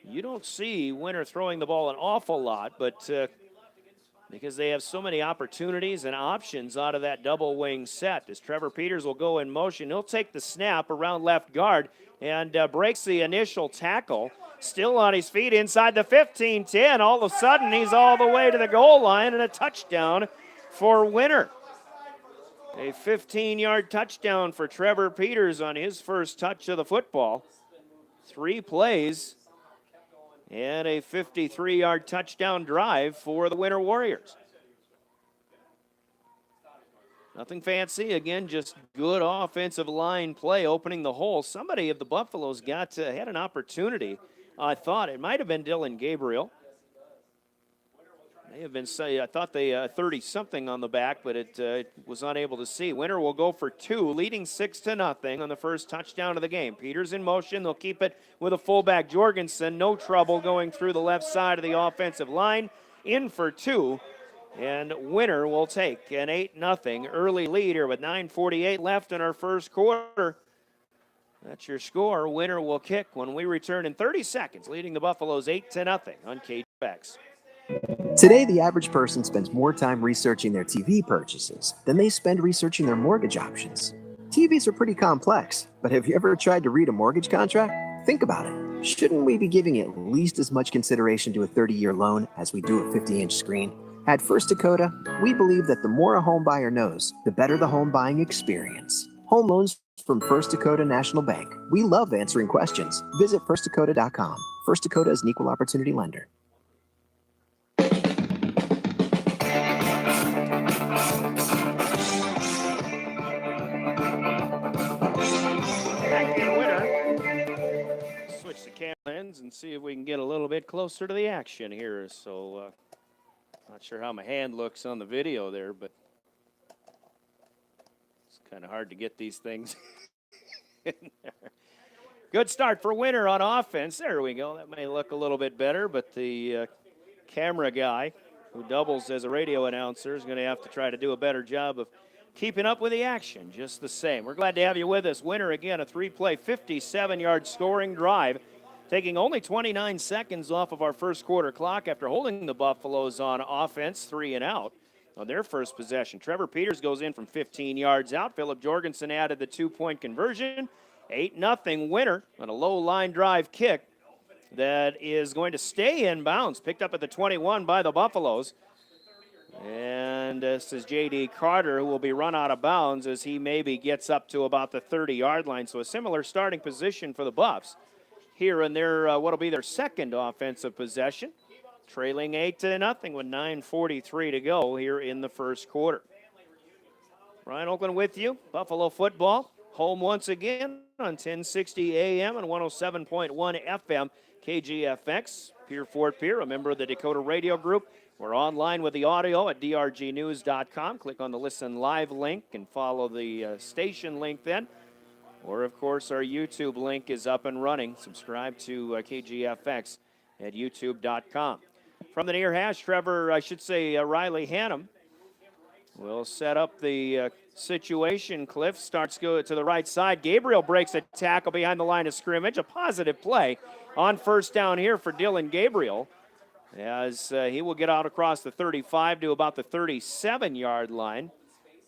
You don't see Winter throwing the ball an awful lot, but because they have so many opportunities and options out of that double wing set. As Trevor Peters will go in motion, he'll take the snap around left guard and breaks the initial tackle. Still on his feet inside the 15-10. All of a sudden, he's all the way to the goal line and a touchdown for Winter. A 15-yard touchdown for Trevor Peters on his first touch of the football. 3 plays, and a 53-yard touchdown drive for the Winter Warriors. Nothing fancy. Again, just good offensive line play opening the hole. Somebody of the Buffaloes had an opportunity. I thought it might have been Dylan Gabriel. May have been, I thought they 30-something on the back, but it was unable to see. Winter will go for two, leading 6-0 on the first touchdown of the game. Peters in motion. They'll keep it with a fullback, Jorgensen. No trouble going through the left side of the offensive line. In for two. And Winter will take an 8-0 early lead here with 9:48 left in our first quarter. That's your score. Winter will kick when we return in 30 seconds, leading the Buffaloes 8-0 on KGFX. Today, the average person spends more time researching their TV purchases than they spend researching their mortgage options. TVs are pretty complex, but have you ever tried to read a mortgage contract? Think about it. Shouldn't we be giving at least as much consideration to a 30-year loan as we do a 50-inch screen? At First Dakota, we believe that the more a home buyer knows, the better the home buying experience. Home loans from First Dakota National Bank. We love answering questions. Visit firstdakota.com. First Dakota is an equal opportunity lender. Switch the camera lens and see if we can get a little bit closer to the action here. So, not sure how my hand looks on the video there, but it's kind of hard to get these things in there. Good start for Winter on offense. There we go. That may look a little bit better, but the camera guy who doubles as a radio announcer is going to have to try to do a better job of keeping up with the action just the same. We're glad to have you with us. Winter, again, a three-play, 57-yard scoring drive, taking only 29 seconds off of our first quarter clock after holding the Buffaloes on offense 3 and out on their first possession. Trevor Peters goes in from 15 yards out. Philip Jorgensen added the 2-point conversion. 8-0 Winter on a low line drive kick that is going to stay in bounds. Picked up at the 21 by the Buffaloes. And this is J.D. Carter, who will be run out of bounds as he maybe gets up to about the 30-yard line. So a similar starting position for the Buffs here in their what'll be their second offensive possession, trailing 8-0 with 9:43 to go here in the first quarter. Brian Oakland with you. Buffalo football home once again on 1060 AM and 107.1 FM KGFX. Pier Fort Pier, a member of the Dakota Radio Group. We're online with the audio at drgnews.com. Click on the Listen Live link and follow the station link then. Or, of course, our YouTube link is up and running. Subscribe to KGFX at youtube.com. From the near hash, Riley Hannum will set up the situation. Cliff starts go to the right side. Gabriel breaks a tackle behind the line of scrimmage. A positive play on first down here for Dylan Gabriel, as he will get out across the 35 to about the 37-yard line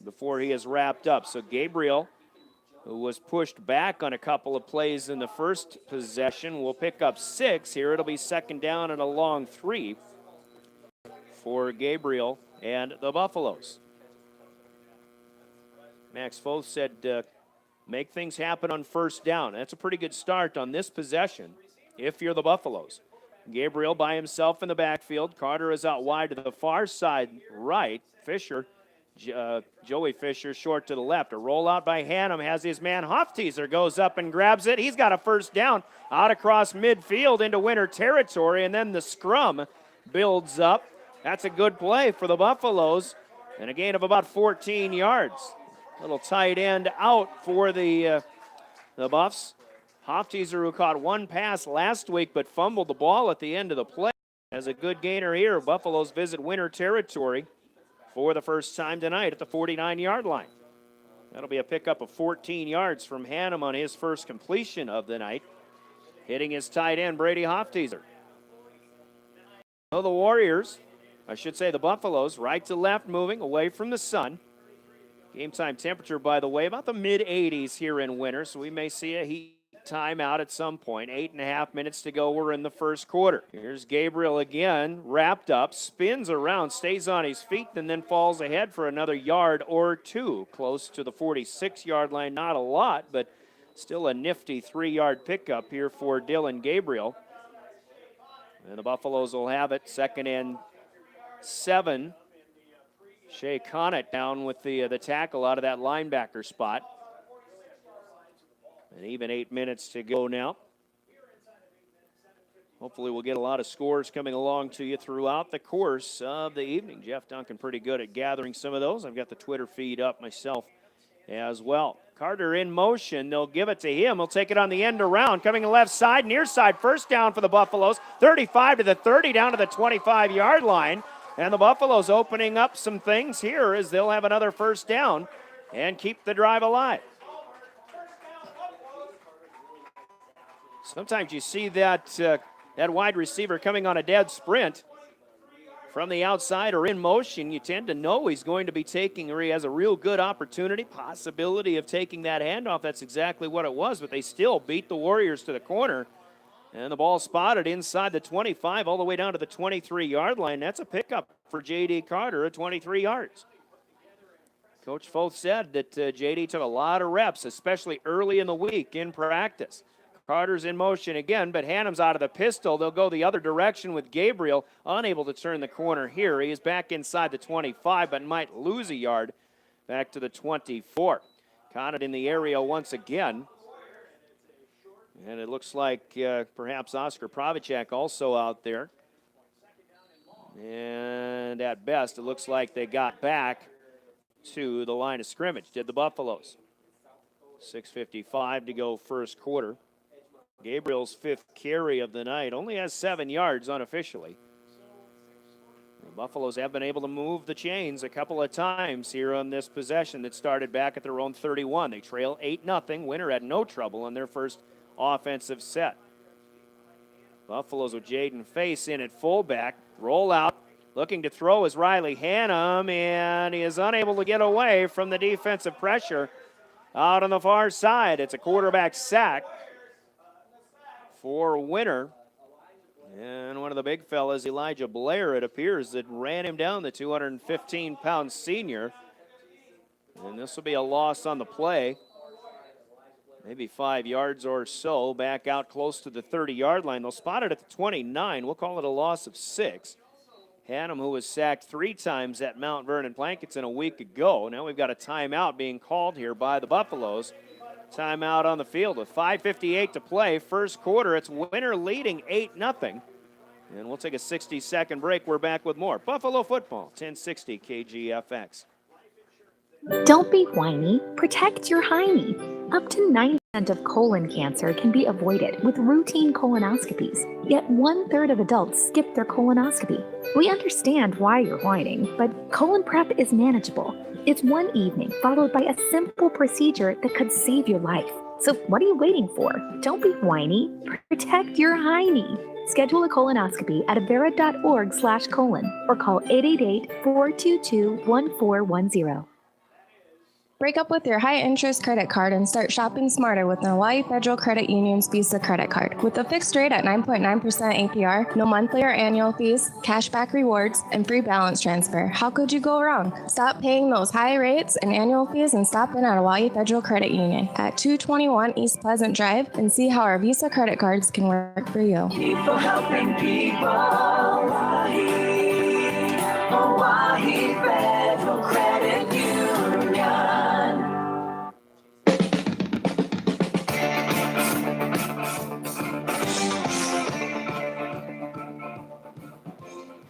before he is wrapped up. So Gabriel, who was pushed back on a couple of plays in the first possession, will pick up 6. Here it'll be second down and a long 3 for Gabriel and the Buffaloes. Max Foth said, make things happen on first down. That's a pretty good start on this possession if you're the Buffaloes. Gabriel by himself in the backfield. Carter is out wide to the far side right. Fisher, Joey Fisher short to the left. A rollout by Hannum has his man Hofteaser, goes up and grabs it. He's got a first down out across midfield into Winter territory, and then the scrum builds up. That's a good play for the Buffaloes, and a gain of about 14 yards. Little tight end out for the Buffs. Hofteaser, who caught one pass last week but fumbled the ball at the end of the play, has a good gainer here. Buffaloes visit Winter territory for the first time tonight at the 49-yard line. That'll be a pickup of 14 yards from Hannum on his first completion of the night, hitting his tight end, Brady Hofteaser. So the Warriors, the Buffaloes, right to left moving away from the sun. Game time temperature, by the way, about the mid-80s here in Winter, so we may see a heat timeout at some point. 8.5 minutes to go. We're in the first quarter. Here's Gabriel again, wrapped up, spins around, stays on his feet, and then falls ahead for another yard or two, close to the 46-yard line. Not a lot, but still a nifty 3-yard pickup here for Dylan Gabriel. And the Buffaloes will have it, 2nd and 7. Shea Connett down with the tackle out of that linebacker spot. And even 8 minutes to go now. Hopefully we'll get a lot of scores coming along to you throughout the course of the evening. Jeff Duncan pretty good at gathering some of those. I've got the Twitter feed up myself as well. Carter in motion. They'll give it to him. He'll take it on the end around. Coming left side, near side. First down for the Buffaloes. 35 to the 30, down to the 25-yard line. And the Buffaloes opening up some things here as they'll have another first down and keep the drive alive. Sometimes you see that wide receiver coming on a dead sprint from the outside or in motion. You tend to know he's going to be taking, or he has a real good opportunity, possibility of taking that handoff. That's exactly what it was, but they still beat the Warriors to the corner. And the ball spotted inside the 25 all the way down to the 23-yard line. That's a pickup for J.D. Carter at 23 yards. Coach Foth said that J.D. took a lot of reps, especially early in the week in practice. Carter's in motion again, but Hannum's out of the pistol. They'll go the other direction with Gabriel, unable to turn the corner here. He is back inside the 25, but might lose a yard back to the 24. Connett in the area once again. And it looks like perhaps Oscar Pravacek also out there. And at best, it looks like they got back to the line of scrimmage, did the Buffaloes. 6:55 to go first quarter. Gabriel's 5th carry of the night, only has 7 yards unofficially. The Buffaloes have been able to move the chains a couple of times here on this possession that started back at their own 31. They trail 8-0. Winter had no trouble on their first offensive set. Buffaloes with Jaden Face in at fullback. Roll out. Looking to throw is Riley Hannum, and he is unable to get away from the defensive pressure out on the far side. It's a quarterback sack for Winter. And one of the big fellas, Elijah Blair, it appears, that ran him down, the 215-pound senior. And this will be a loss on the play. Maybe 5 yards or so, back out close to the 30-yard line. They'll spot it at the 29. We'll call it a loss of 6. Hannum, who was sacked 3 times at Mount Vernon Plankinson a week ago. Now we've got a timeout being called here by the Buffaloes. Timeout on the field with 5:58 to play. First quarter, it's Winter leading 8-0. And we'll take a 60-second break. We're back with more Buffalo football, 1060 KGFX. Don't be whiny. Protect your hiney. Up to 9% of colon cancer can be avoided with routine colonoscopies. Yet 1/3 of adults skip their colonoscopy. We understand why you're whining, but colon prep is manageable. It's one evening followed by a simple procedure that could save your life. So what are you waiting for? Don't be whiny. Protect your hiney. Schedule a colonoscopy at avera.org/colon or call 888-422-1410. Break up with your high-interest credit card and start shopping smarter with the Hawaii Federal Credit Union's Visa credit card. With a fixed rate at 9.9% APR, no monthly or annual fees, cashback rewards, and free balance transfer. How could you go wrong? Stop paying those high rates and annual fees and stop in at Hawaii Federal Credit Union at 221 East Pleasant Drive and see how our Visa credit cards can work for you. People helping people. Hawaii Federal Credit Union.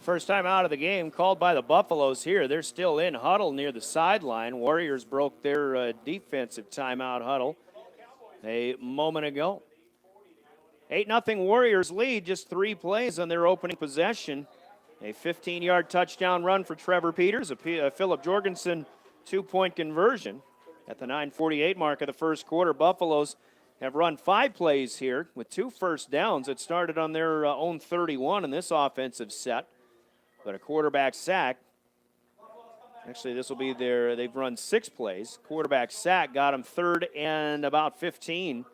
First time out of the game called by the Buffaloes here. They're still in huddle near the sideline. Warriors broke their defensive timeout huddle a moment ago. 8-0 Warriors lead, just 3 plays on their opening possession. A 15-yard touchdown run for Trevor Peters, a Philip Jorgensen 2-point conversion. At the 9:48 mark of the first quarter, Buffaloes have run 5 plays here with 2 first downs. It started on their own 31 in this offensive set. But a quarterback sack, actually this will be they've run 6 plays. Quarterback sack got them 3rd and about 15.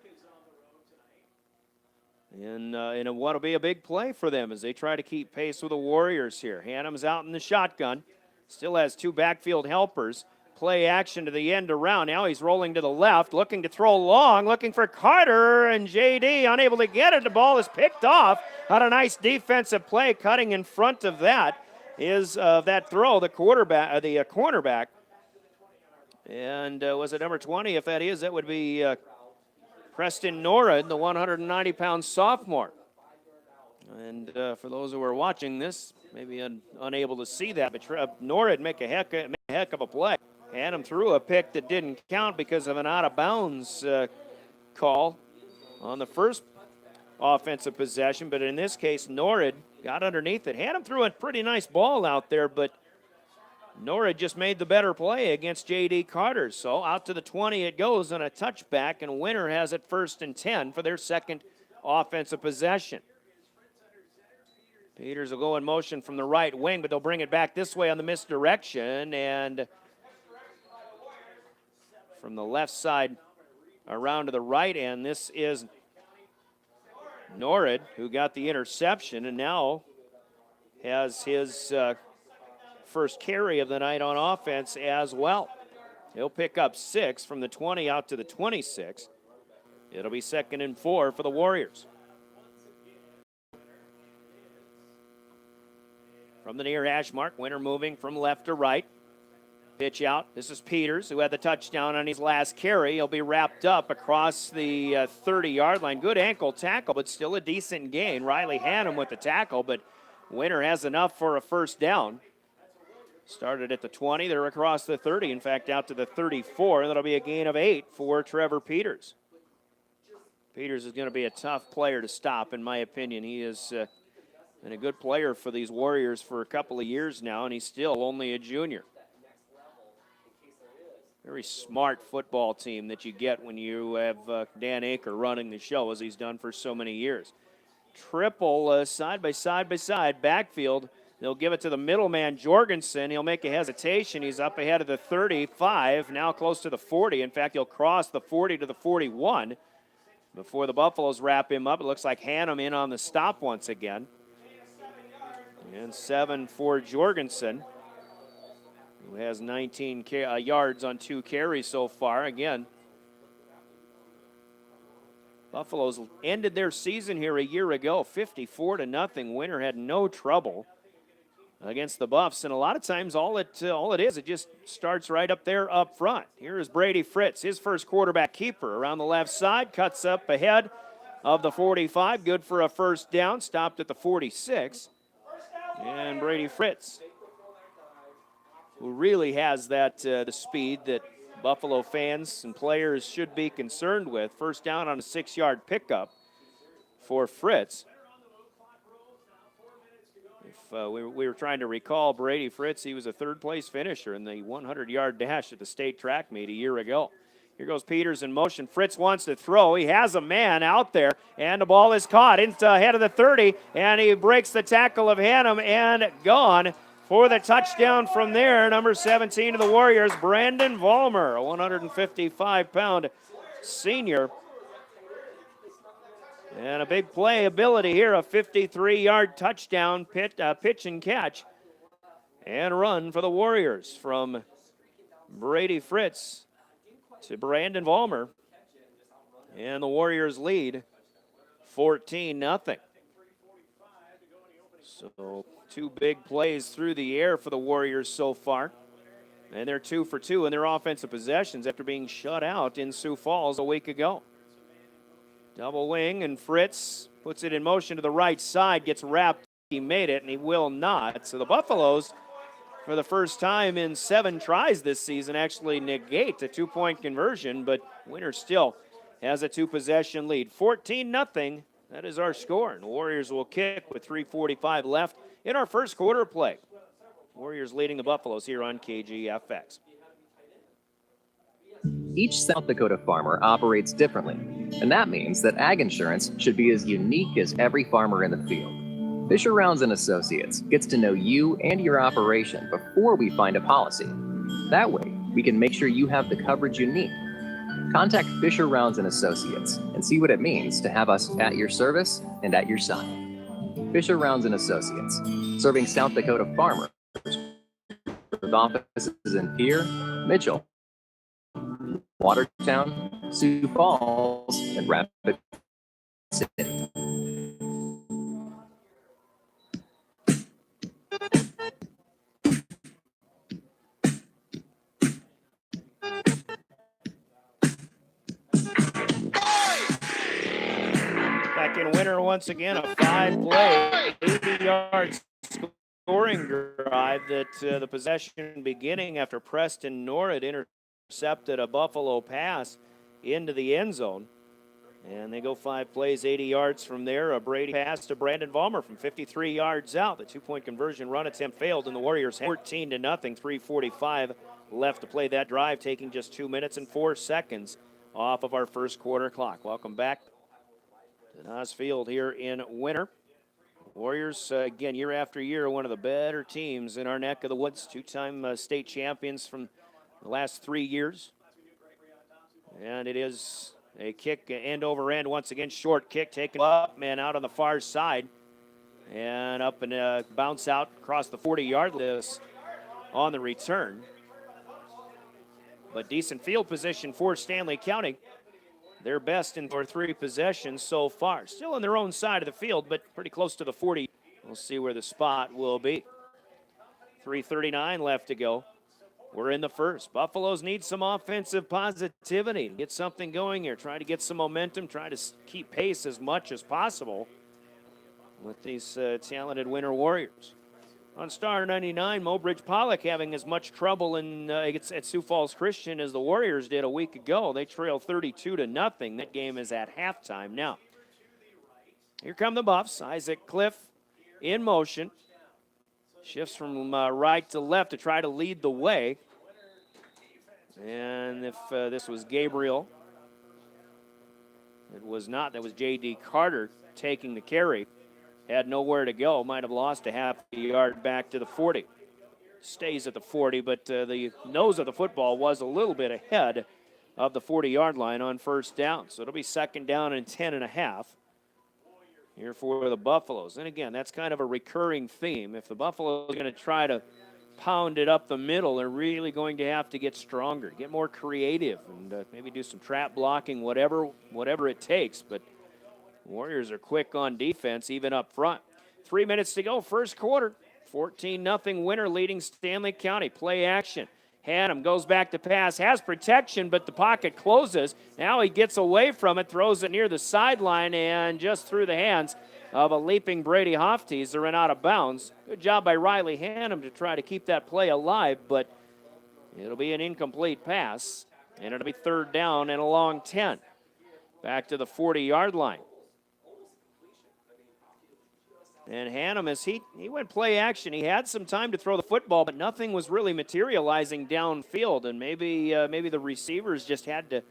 And what will be a big play for them as they try to keep pace with the Warriors here. Hannum's out in the shotgun. Still has 2 backfield helpers. play action to the end around. Now he's rolling to the left, looking to throw long, looking for Carter, and JD unable to get it. The ball is picked off on a nice defensive play. Cutting in front of that is that throw, the cornerback. And was it number 20? If that is, that would be Preston Norrid, the 190-pound sophomore. And for those who are watching this, maybe unable to see that, but Norrid make a heck of a play. Had him through a pick that didn't count because of an out-of-bounds call on the first offensive possession. But in this case, Norrid got underneath it. Had him through a pretty nice ball out there, but Norrid just made the better play against J.D. Carter. So out to the 20 it goes on a touchback, and Winter has it 1st and 10 for their second offensive possession. Peters will go in motion from the right wing, but they'll bring it back this way on the misdirection, and from the left side around to the right end, this is Norrid, who got the interception and now has his first carry of the night on offense as well. He'll pick up 6 from the 20 out to the 26. It'll be 2nd and 4 for the Warriors. From the near hash mark, Winter moving from left to right. Pitch out. This is Peters, who had the touchdown on his last carry. He'll be wrapped up across the 30-yard line. Good ankle tackle, but still a decent gain. Riley Hannum with the tackle, but Winter has enough for a first down. Started at the 20. They're across the 30. In fact, out to the 34. That'll be a gain of 8 for Trevor Peters. Peters is going to be a tough player to stop, in my opinion. He is been a good player for these Warriors for a couple of years now, and he's still only a junior. Very smart football team that you get when you have Dan Aker running the show, as he's done for so many years. Triple side by side backfield. They'll give it to the middleman, Jorgensen. He'll make a hesitation. He's up ahead of the 35, now close to the 40. In fact, he'll cross the 40 to the 41 before the Buffaloes wrap him up. It looks like Hannum in on the stop once again. And 7 for Jorgensen, who has 19 yards on 2 carries so far. Again, Buffaloes ended their season here a year ago, 54-0. Winter had no trouble against the Buffs, and a lot of times all it is, it just starts right up there up front. Here is Brady Fritz, his first quarterback keeper around the left side, cuts up ahead of the 45, good for a first down, stopped at the 46. And Brady Fritz, who really has that the speed that Buffalo fans and players should be concerned with. First down on a 6-yard pickup for Fritz. If we were trying to recall Brady Fritz, he was a third-place finisher in the 100-yard dash at the state track meet a year ago. Here goes Peters in motion. Fritz wants to throw. He has a man out there, and the ball is caught into ahead of the 30, and he breaks the tackle of Hannum and gone for the touchdown from there. Number 17 of the Warriors, Brandon Vollmer, a 155-pound senior. And a big play ability here, a 53-yard touchdown pitch and catch and run for the Warriors from Brady Fritz to Brandon Vollmer, and the Warriors lead 14-0. So 2 big plays through the air for the Warriors so far, and they're 2 for 2 in their offensive possessions after being shut out in Sioux Falls a week ago. Double wing, and Fritz puts it in motion to the right side, gets wrapped. He made it, and he will not. So the Buffaloes, for the first time in 7 tries this season, actually negate a 2-point conversion, but Winter still has a 2-possession lead. 14-0, that is our score. And the Warriors will kick with 3:45 left in our first quarter play. Warriors leading the Buffaloes here on KGFX. Each South Dakota farmer operates differently, and that means that ag insurance should be as unique as every farmer in the field. Fisher Rounds & Associates gets to know you and your operation before we find a policy. That way, we can make sure you have the coverage you need. Contact Fisher Rounds & Associates and see what it means to have us at your service and at your side. Fisher Rounds & Associates, serving South Dakota farmers with offices in Pierre, Mitchell, Watertown, Sioux Falls, and Rapid City. Back in Winter once again, a 5-play, 80-yard scoring drive that the possession beginning after Preston Norwood intercepted a Buffalo pass into the end zone. And they go 5 plays, 80 yards from there. A Brady pass to Brandon Vollmer from 53 yards out. The 2-point conversion run attempt failed, and the Warriors 14-0, 3:45 left to play that drive, taking just 2 minutes and 4 seconds off of our first quarter clock. Welcome back to Nas Field here in Winter. Warriors, again, year after year, one of the better teams in our neck of the woods. 2-time state champions from the last 3 years. And it is a kick end over end once again. Short kick taken up, man, out on the far side. And up and bounce out across the 40-yard line on the return. But decent field position for Stanley County. Their best in their 3 possessions so far. Still on their own side of the field, but pretty close to the 40. We'll see where the spot will be. 3:39 left to go. We're in the first. Buffaloes need some offensive positivity. Get something going here. Try to get some momentum. Try to keep pace as much as possible with these talented Winter Warriors. On Star 99, Mobridge Pollock having as much trouble at Sioux Falls Christian as the Warriors did a week ago. They trail 32-0. That game is at halftime now. Here come the Buffs. Isaac Cliff in motion. Shifts from right to left to try to lead the way. And if this was Gabriel, it was not. That was J.D. Carter taking the carry. Had nowhere to go. Might have lost a half a yard back to the 40. Stays at the 40, but the nose of the football was a little bit ahead of the 40-yard line on first down. So it'll be 2nd down and 10.5 here for the Buffaloes. And again, that's kind of a recurring theme. If the Buffaloes are going to try to pound it up the middle, they're really going to have to get stronger, get more creative, and maybe do some trap blocking, whatever it takes. But Warriors are quick on defense, even up front. 3 minutes to go, first quarter. 14-0 Winter leading Stanley County. Play action. Hannum goes back to pass, has protection, but the pocket closes. Now he gets away from it, throws it near the sideline, and just through the hands of a leaping Brady Hofteser and out of bounds. Good job by Riley Hannum to try to keep that play alive, but it'll be an incomplete pass, and it'll be 3rd down and a long 10. Back to the 40-yard line. And Hannum, as he went play action, he had some time to throw the football, but nothing was really materializing downfield. And maybe the receivers just had to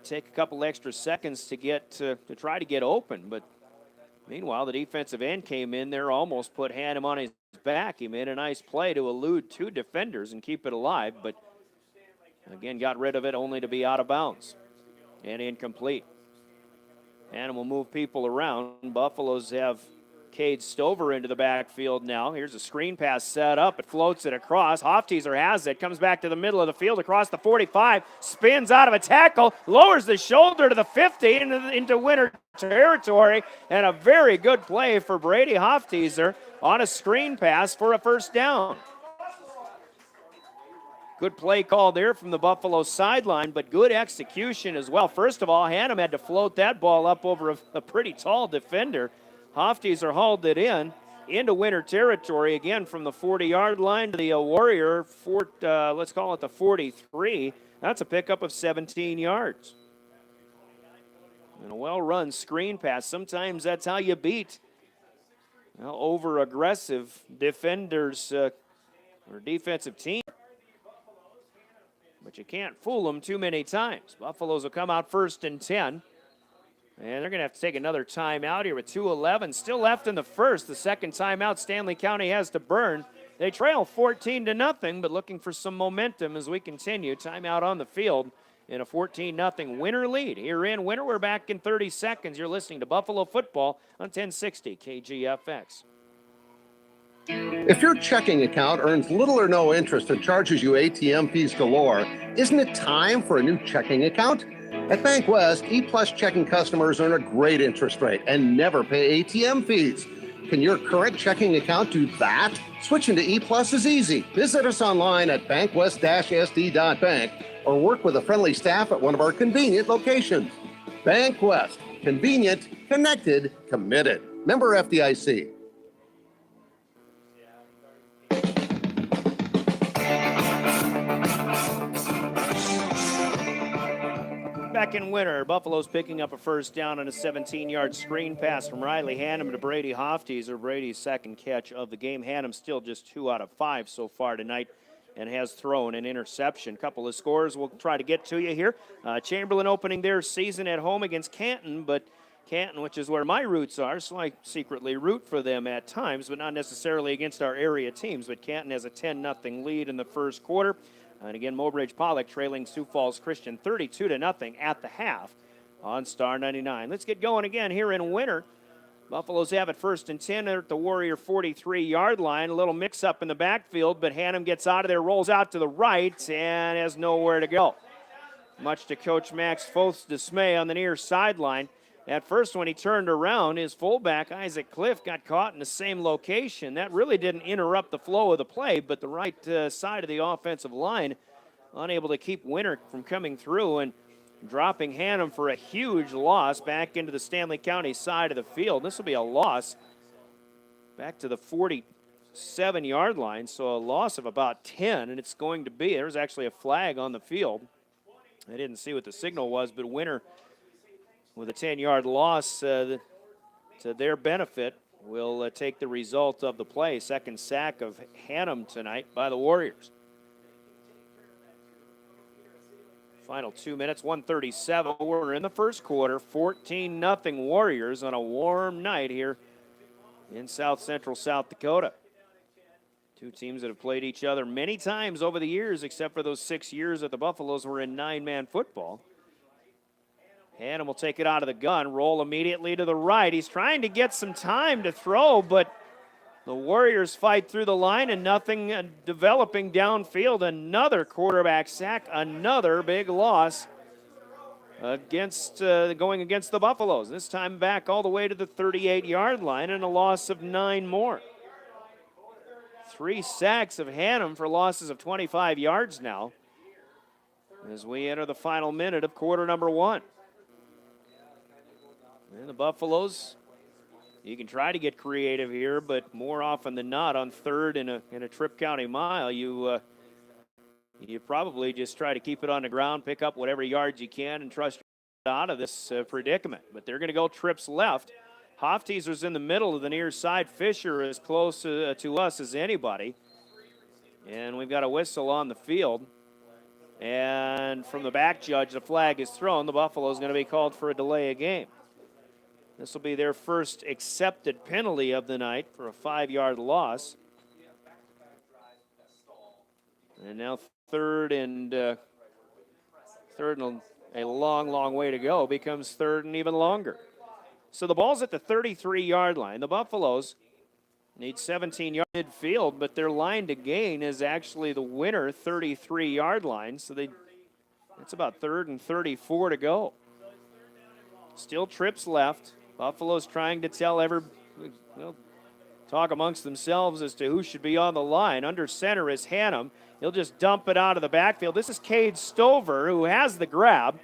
take a couple extra seconds to try to get open. But meanwhile, the defensive end came in there, almost put Hannum on his back. He made a nice play to elude 2 defenders and keep it alive, but again got rid of it only to be out of bounds and incomplete. And will move people around. Buffaloes have Cade Stover into the backfield now. Here's a screen pass set up. It floats it across. Hofteser has it. Comes back to the middle of the field across the 45. Spins out of a tackle. Lowers the shoulder to the 50 into Winter territory. And a very good play for Brady Hofteser on a screen pass for a first down. Good play call there from the Buffalo sideline, but good execution as well. First of all, Hannum had to float that ball up over a pretty tall defender. Hofteser hauled it into Winter territory, again from the 40-yard line to the Warrior, let's call it the 43. That's a pickup of 17 yards. And a well-run screen pass. Sometimes that's how you beat over-aggressive defenders or defensive team. But you can't fool them too many times. Buffaloes will come out 1st and 10. And they're going to have to take another timeout here with 2:11 still left in the first. The second timeout Stanley County has to burn. They trail 14-0, but looking for some momentum as we continue. Timeout on the field in a 14-0 Winter lead. Here in Winter, we're back in 30 seconds. You're listening to Buffalo Football on 1060 KGFX. If your checking account earns little or no interest and charges you ATM fees galore, isn't it time for a new checking account? At Bank West, E-Plus checking customers earn a great interest rate and never pay ATM fees. Can your current checking account do that? Switching to E-Plus is easy. Visit us online at bankwest-sd.bank or work with a friendly staff at one of our convenient locations. Bank West. Convenient, connected, committed. Member FDIC. Back in Winter, Buffalo's picking up a first down on a 17-yard screen pass from Riley Hannum to Brady Hofteser. Brady's second catch of the game. Hannum still just 2 out of 5 so far tonight and has thrown an interception. Couple of scores we'll try to get to you here. Chamberlain opening their season at home against Canton, but Canton, which is where my roots are, so I secretly root for them at times, but not necessarily against our area teams. But Canton has a 10-0 lead in the first quarter. And again, Mobridge Pollock trailing Sioux Falls Christian 32-0 at the half on Star 99. Let's get going again here in Winter. Buffaloes have it 1st and 10 at the Warrior 43-yard line. A little mix-up in the backfield, but Hannum gets out of there, rolls out to the right, and has nowhere to go. Much to Coach Max Foth's dismay on the near sideline. At first, when he turned around, his fullback, Isaac Cliff, got caught in the same location. That really didn't interrupt the flow of the play, but the right side of the offensive line unable to keep Winter from coming through and dropping Hannum for a huge loss back into the Stanley County side of the field. This will be a loss back to the 47-yard line, so a loss of about 10, and it's going to be, there's actually a flag on the field. I didn't see what the signal was, but Winter, with a 10-yard loss to their benefit, will take the result of the play. Second sack of Hannum tonight by the Warriors. Final 2 minutes, 1:37. We're in the first quarter, 14-0 Warriors on a warm night here in South Central South Dakota. Two teams that have played each other many times over the years, except for those 6 years that the Buffaloes were in 9-man football. Hannum will take it out of the gun, roll immediately to the right. He's trying to get some time to throw, but the Warriors fight through the line and nothing developing downfield. Another quarterback sack, another big loss against going against the Buffaloes. This time back all the way to the 38-yard line and a loss of 9 more. 3 sacks of Hannum for losses of 25 yards now as we enter the final minute of quarter number 1. And the Buffaloes, you can try to get creative here, but more often than not, on third in a Tripp County mile, you probably just try to keep it on the ground, pick up whatever yards you can, and trust out of this predicament. But they're going to go trips left. Hofteser's in the middle of the near side. Fisher is close to us as anybody. And we've got a whistle on the field. And from the back judge, the flag is thrown. The Buffalo's going to be called for a delay of game. This will be their first accepted penalty of the night for a 5-yard loss. And now third and a long, long way to go becomes third and even longer. So the ball's at the 33-yard line. The Buffaloes need 17 yards midfield, but their line to gain is actually the Winter 33-yard line. So it's about third and 34 to go. Still trips left. Buffalo's trying to talk amongst themselves as to who should be on the line. Under center is Hannum. He'll just dump it out of the backfield. This is Cade Stover, who has the grab,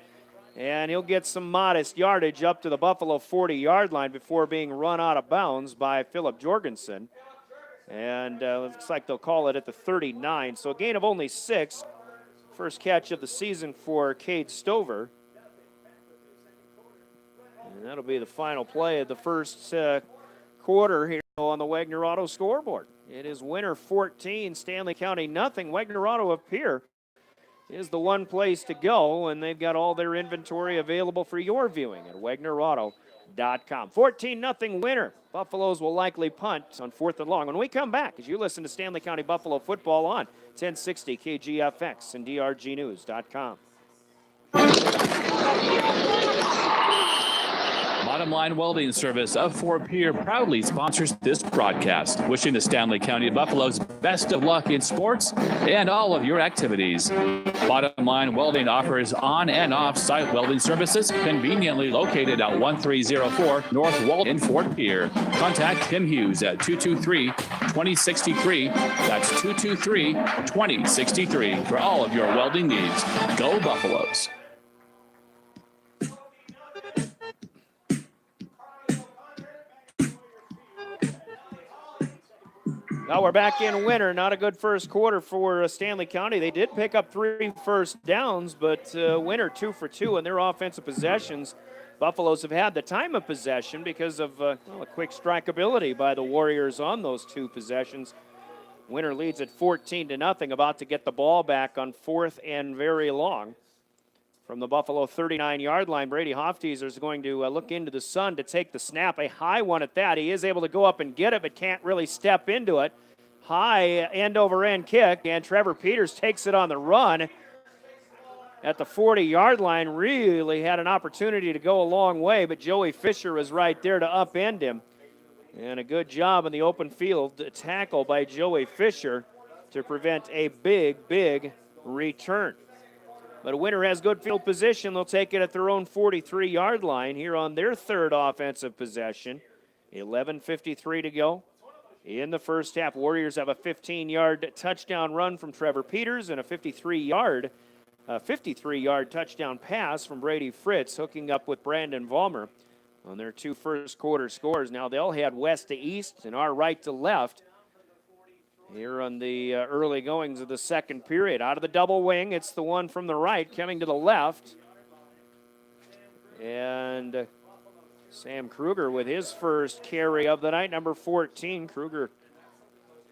and he'll get some modest yardage up to the Buffalo 40-yard line before being run out of bounds by Philip Jorgensen. And looks like they'll call it at the 39. So a gain of only 6. First catch of the season for Cade Stover. And that'll be the final play of the first quarter here on the Wagner Auto scoreboard. It is Winter 14, Stanley County nothing. Wagner Auto up here is the one place to go, and they've got all their inventory available for your viewing at WagnerAuto.com. 14-0 Winter. Buffaloes will likely punt on 4th and long. When we come back, as you listen to Stanley County Buffalo football on 1060 KGFX and DRGnews.com. Bottom Line Welding Service of Fort Pierre proudly sponsors this broadcast, wishing the Stanley County Buffaloes best of luck in sports and all of your activities. Bottom Line Welding offers on and off-site welding services conveniently located at 1304 North Wall in Fort Pierre. Contact Tim Hughes at 223-2063. That's 223-2063 for all of your welding needs. Go Buffaloes. Now we're back in Winter. Not a good first quarter for Stanley County. They did pick up 3 first downs, but Winter 2 for 2 in their offensive possessions. Buffaloes have had the time of possession because of a quick strikeability by the Warriors on those 2 possessions. Winter leads at 14-0, about to get the ball back on 4th and very long. From the Buffalo 39-yard line, Brady Hofteaser is going to look into the sun to take the snap, a high one at that. He is able to go up and get it, but can't really step into it. High end-over-end kick, and Trevor Peters takes it on the run at the 40-yard line. Really had an opportunity to go a long way, but Joey Fisher was right there to upend him. And a good job in the open field tackle by Joey Fisher to prevent a big return. But Winter has good field position. They'll take it at their own 43-yard line here on their 3rd offensive possession. 11:53 to go in the first half. Warriors have a 15-yard touchdown run from Trevor Peters and a 53-yard touchdown pass from Brady Fritz, hooking up with Brandon Vollmer on their 2 first quarter scores. Now they'll head west to east and our right to left here on the early goings of the second period. Out of the double wing, it's the one from the right coming to the left. And Sam Kruger with his first carry of the night, number 14. Kruger,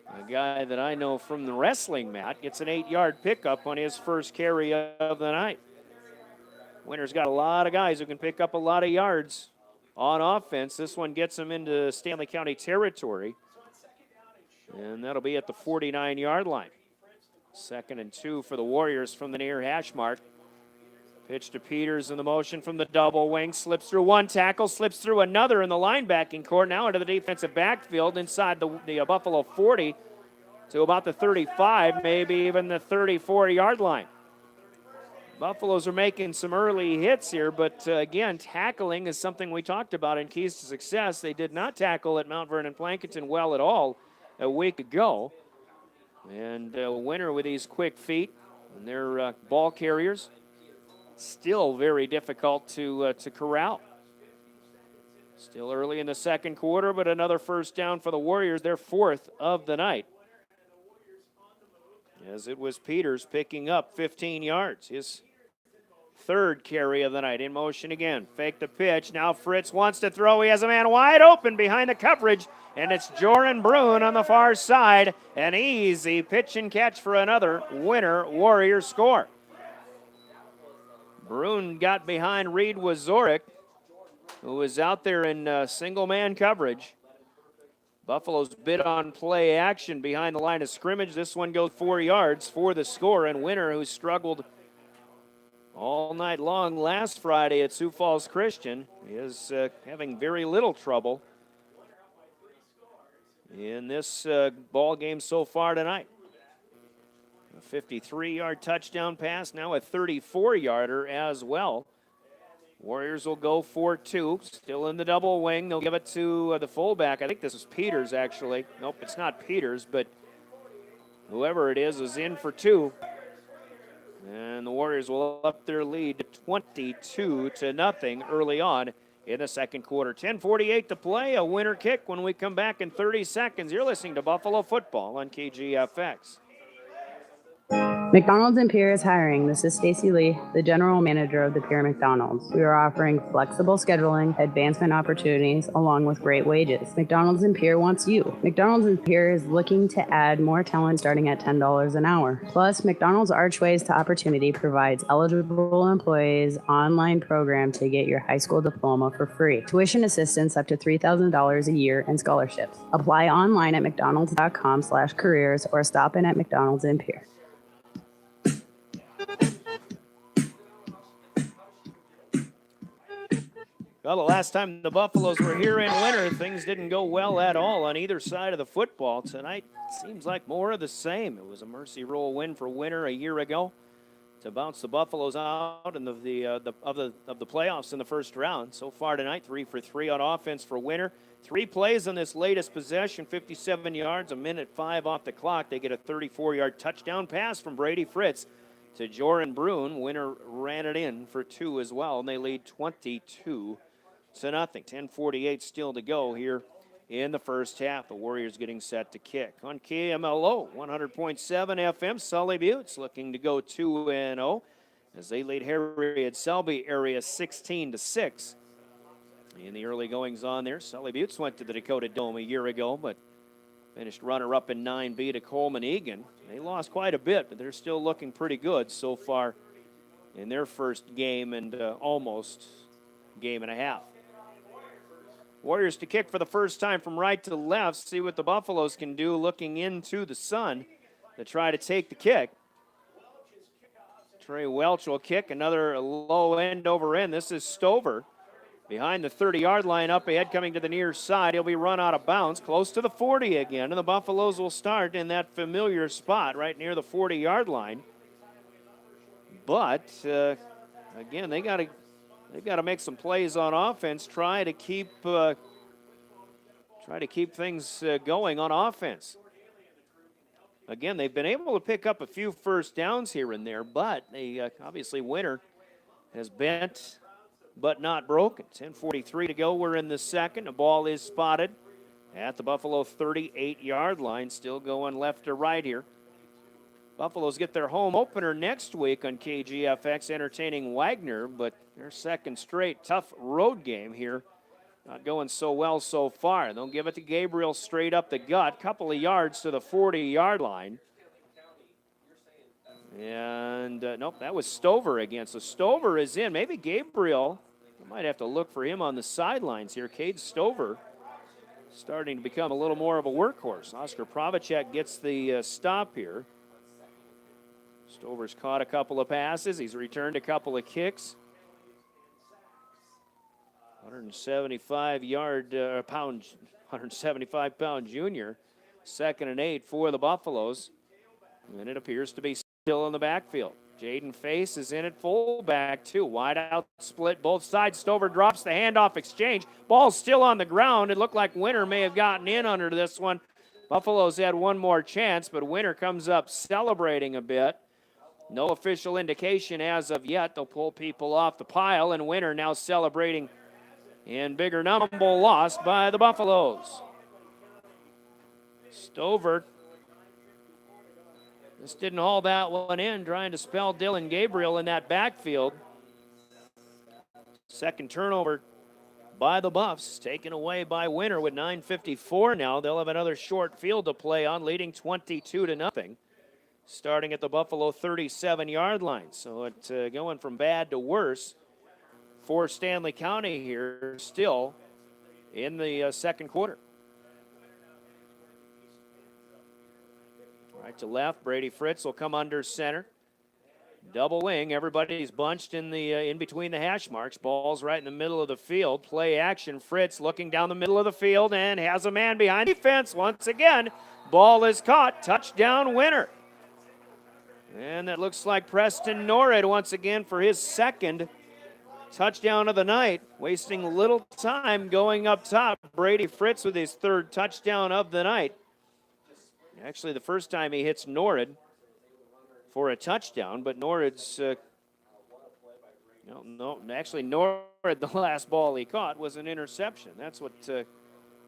a guy that I know from the wrestling mat, gets an 8-yard pickup on his first carry of the night. Winter's got a lot of guys who can pick up a lot of yards on offense. This one gets them into Stanley County territory. And that'll be at the 49-yard line. 2nd and 2 for the Warriors from the near hash mark. Pitch to Peters in the motion from the double wing. Slips through one tackle, slips through another in the linebacking court. Now into the defensive backfield inside the Buffalo 40 to about the 35, maybe even the 34-yard line. Buffaloes are making some early hits here, but again, tackling is something we talked about in keys to success. They did not tackle at Mount Vernon Plankinton well at all a week ago. And Winter with these quick feet and their ball carriers, still very difficult to corral. Still early in the second quarter, but another first down for the Warriors, their 4th of the night. As it was Peters picking up 15 yards, his 3rd carry of the night. In motion again, fake the pitch. Now Fritz wants to throw. He has a man wide open behind the coverage. And it's Joran Bruin on the far side. An easy pitch and catch for another Winter Warrior score. Bruin got behind Reed Wazorik, who was out there in single-man coverage. Buffalo's bid on play action behind the line of scrimmage. This one goes 4 yards for the score. And Winter, who struggled all night long last Friday at Sioux Falls Christian, is having very little trouble in this ball game so far tonight. A 53-yard touchdown pass, now a 34-yarder as well. Warriors will go 4-2, still in the double wing. They'll give it to the fullback. I think this is Peters, actually. Nope, it's not Peters, but whoever it is in for 2. And the Warriors will up their lead 22-0 early on in the second quarter. 10:48 to play, a Winter kick when we come back in 30 seconds. You're listening to Buffalo Football on KGFX. McDonald's in Pierre is hiring. This is Stacy Lee, the general manager of the Pierre McDonald's. We are offering flexible scheduling, advancement opportunities, along with great wages. McDonald's in Pierre wants you. McDonald's in Pierre is looking to add more talent starting at $10 an hour. Plus, McDonald's Archways to Opportunity provides eligible employees online program to get your high school diploma for free. Tuition assistance up to $3,000 a year and scholarships. Apply online at mcdonalds.com/careers or stop in at McDonald's in Pierre. Well, the last time the Buffaloes were here in winter, things didn't go well at all on either side of the football. Tonight seems like more of the same. It was a mercy rule win for Winter a year ago to bounce the Buffaloes out in of the playoffs in the first round. So far tonight, 3 for 3 on offense for Winter. 3 plays on this latest possession, 57 yards, 1:05 off the clock. They get a 34-yard touchdown pass from Brady Fritz to Joran Bruin. Winter ran it in for 2 as well, and they lead 22-0. 10:48 still to go here in the first half. The Warriors getting set to kick. On KMLO, 100.7 FM, Sully Buttes looking to go 2-0 as they lead Harriet Selby area 16-6. In the early goings on there, Sully Buttes went to the Dakota Dome a year ago, but finished runner-up in 9B to Coleman Egan. They lost quite a bit, but they're still looking pretty good so far in their first game and almost game and a half. Warriors to kick for the first time from right to left. See what the Buffaloes can do looking into the sun to try to take the kick. Trey Welch will kick. Another low end over end. This is Stover behind the 30-yard line up ahead coming to the near side. He'll be run out of bounds close to the 40 again. And the Buffaloes will start in that familiar spot right near the 40-yard line. But, again, they've got to make some plays on offense, try to keep things going on offense. Again, they've been able to pick up a few first downs here and there, but they obviously Winter has bent but not broken. 10:43 to go. We're in the second. The ball is spotted at the Buffalo 38-yard line, still going left to right here. Buffaloes get their home opener next week on KGFX, entertaining Wagner, but their second straight tough road game here. Not going so well so far. They'll give it to Gabriel straight up the gut, couple of yards to the 40-yard line. And, nope, that was Stover again. So Stover is in. Maybe Gabriel, I might have to look for him on the sidelines here. Cade Stover starting to become a little more of a workhorse. Oscar Pravacek gets the stop here. Stover's caught a couple of passes. He's returned a couple of kicks. 175-pound junior. 2nd and 8 for the Buffaloes. And it appears to be still in the backfield. Jaden Face is in at fullback, too. Wide out split both sides. Stover drops the handoff exchange. Ball's still on the ground. It looked like Winter may have gotten in under this one. Buffaloes had one more chance, but Winter comes up celebrating a bit. No official indication as of yet. They'll pull people off the pile, and Winter now celebrating in bigger number. Lost by the Buffaloes. Stover just didn't haul that one in, trying to spell Dylan Gabriel in that backfield. Second turnover by the Buffs, taken away by Winter with 9:54 now. They'll have another short field to play on, leading 22-0. Starting at the Buffalo 37-yard line. So it's going from bad to worse for Stanley County here still in the second quarter. Right to left, Brady Fritz will come under center. Double wing, everybody's bunched in between the hash marks. Ball's right in the middle of the field. Play action, Fritz looking down the middle of the field and has a man behind defense once again. Ball is caught, touchdown Winter. And that looks like Preston Norrid once again for his second touchdown of the night. Wasting little time going up top. Brady Fritz with his third touchdown of the night. Actually, the first time he hits Norrid for a touchdown, but Norrid's, actually Norrid, the last ball he caught was an interception. That's what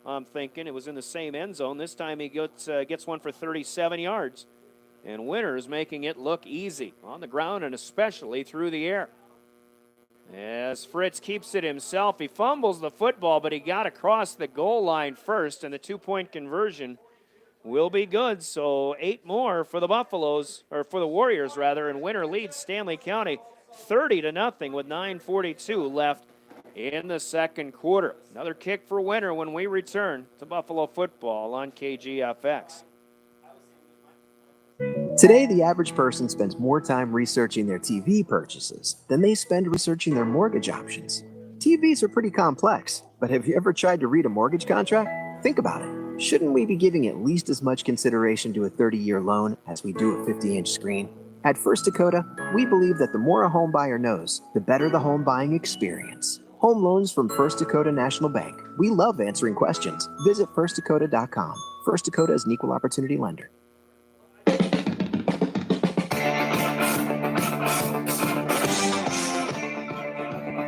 I'm thinking. It was in the same end zone. This time he gets one for 37 yards. And Winter is making it look easy on the ground and especially through the air. As Fritz keeps it himself, he fumbles the football, but he got across the goal line first, and the two-point conversion will be good. So 8 more for the Buffaloes, or for the Warriors rather, and Winter leads Stanley County 30-0 with 9:42 left in the second quarter. Another kick for Winter when we return to Buffalo football on KGFX. Today, the average person spends more time researching their TV purchases than they spend researching their mortgage options. TVs are pretty complex, but have you ever tried to read a mortgage contract? Think about it. Shouldn't we be giving at least as much consideration to a 30-year loan as we do a 50-inch screen? At First Dakota, we believe that the more a home buyer knows, the better the home buying experience. Home loans from First Dakota National Bank. We love answering questions. Visit firstdakota.com. First Dakota is an equal opportunity lender.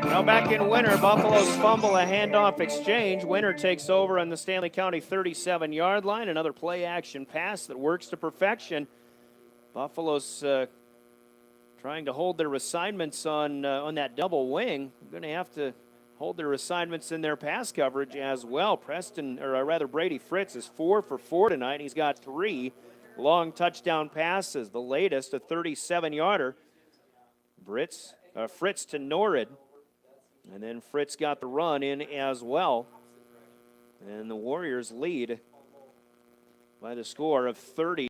Now back in Winter, Buffalo's fumble a handoff exchange. Winter takes over on the Stanley County 37-yard line. Another play action pass that works to perfection. Buffalo's trying to hold their assignments on that double wing. They're going to have to hold their assignments in their pass coverage as well. Brady Fritz is 4 for 4 tonight. He's got 3 long touchdown passes. The latest, a 37-yarder. Fritz to Norrid. And then Fritz got the run in as well. And the Warriors lead by the score of 30.